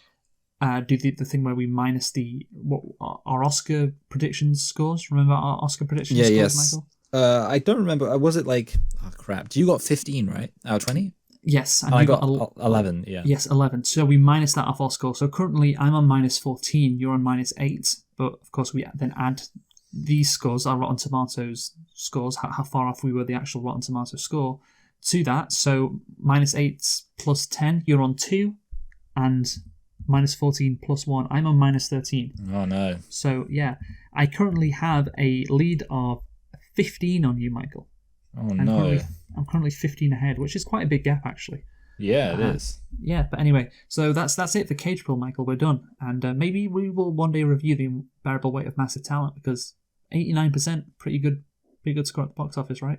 do the thing where we minus our Oscar predictions scores. Remember our Oscar predictions scores, yes. Michael? I don't remember. Was it oh crap. You got 15, right? Out of 20? Yes. And I got 11, yeah. Yes, 11. So we minus that off our score. So currently I'm on minus 14, you're on minus 8. But of course we then add these scores, our Rotten Tomatoes scores, how far off we were the actual Rotten Tomatoes score, to that. So minus 8 plus 10, you're on 2. And minus 14 plus 1, I'm on minus 13. Oh no. So yeah, I currently have a lead of 15 on you, Michael. Oh no. I'm currently 15 ahead, which is quite a big gap, actually. Yeah, it is. Yeah, but anyway, so that's it for Cage Pull, Michael. We're done. And maybe we will one day review the Unbearable Weight of Massive Talent, because 89%, pretty good score at the box office, right?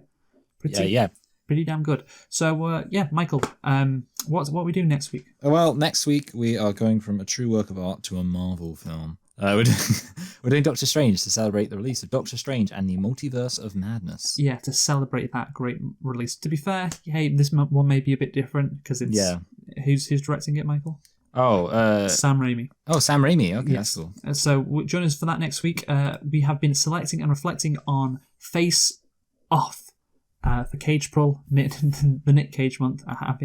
Pretty damn good. So, Michael, what we do next week? Well, next week we are going from a true work of art to a Marvel film. We're doing Doctor Strange to celebrate the release of Doctor Strange and the Multiverse of Madness. Yeah, to celebrate that great release. To be fair, hey, this one may be a bit different because it's who's directing it, Michael? Sam Raimi. Oh, Sam Raimi. Okay, yes. That's cool. So join us for that next week. We have been selecting and reflecting on Face Off. For Cage Pull, the Nick Cage month,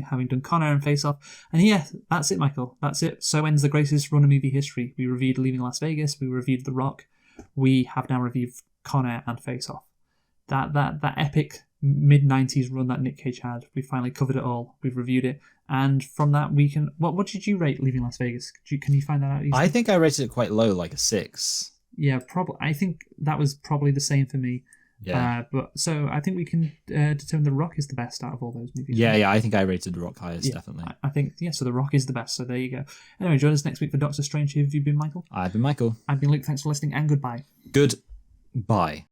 having done Con Air and Face Off. And yeah, that's it, Michael. That's it. So ends the greatest run of movie history. We reviewed Leaving Las Vegas. We reviewed The Rock. We have now reviewed Con Air and Face Off. That epic mid-90s run that Nick Cage had. We finally covered it all. We've reviewed it. And from that, we can... What did you rate Leaving Las Vegas? Can you find that out easily? I think I rated it quite low, like a 6. Yeah, probably. I think that was probably the same for me. Yeah. But so I think we can determine The Rock is the best out of all those movies. Yeah, I think I rated The Rock highest, definitely. I think, so The Rock is the best, so there you go. Anyway, join us next week for Doctor Strange. Who have you been, Michael? I've been Michael. I've been Luke. Thanks for listening, and goodbye. Goodbye.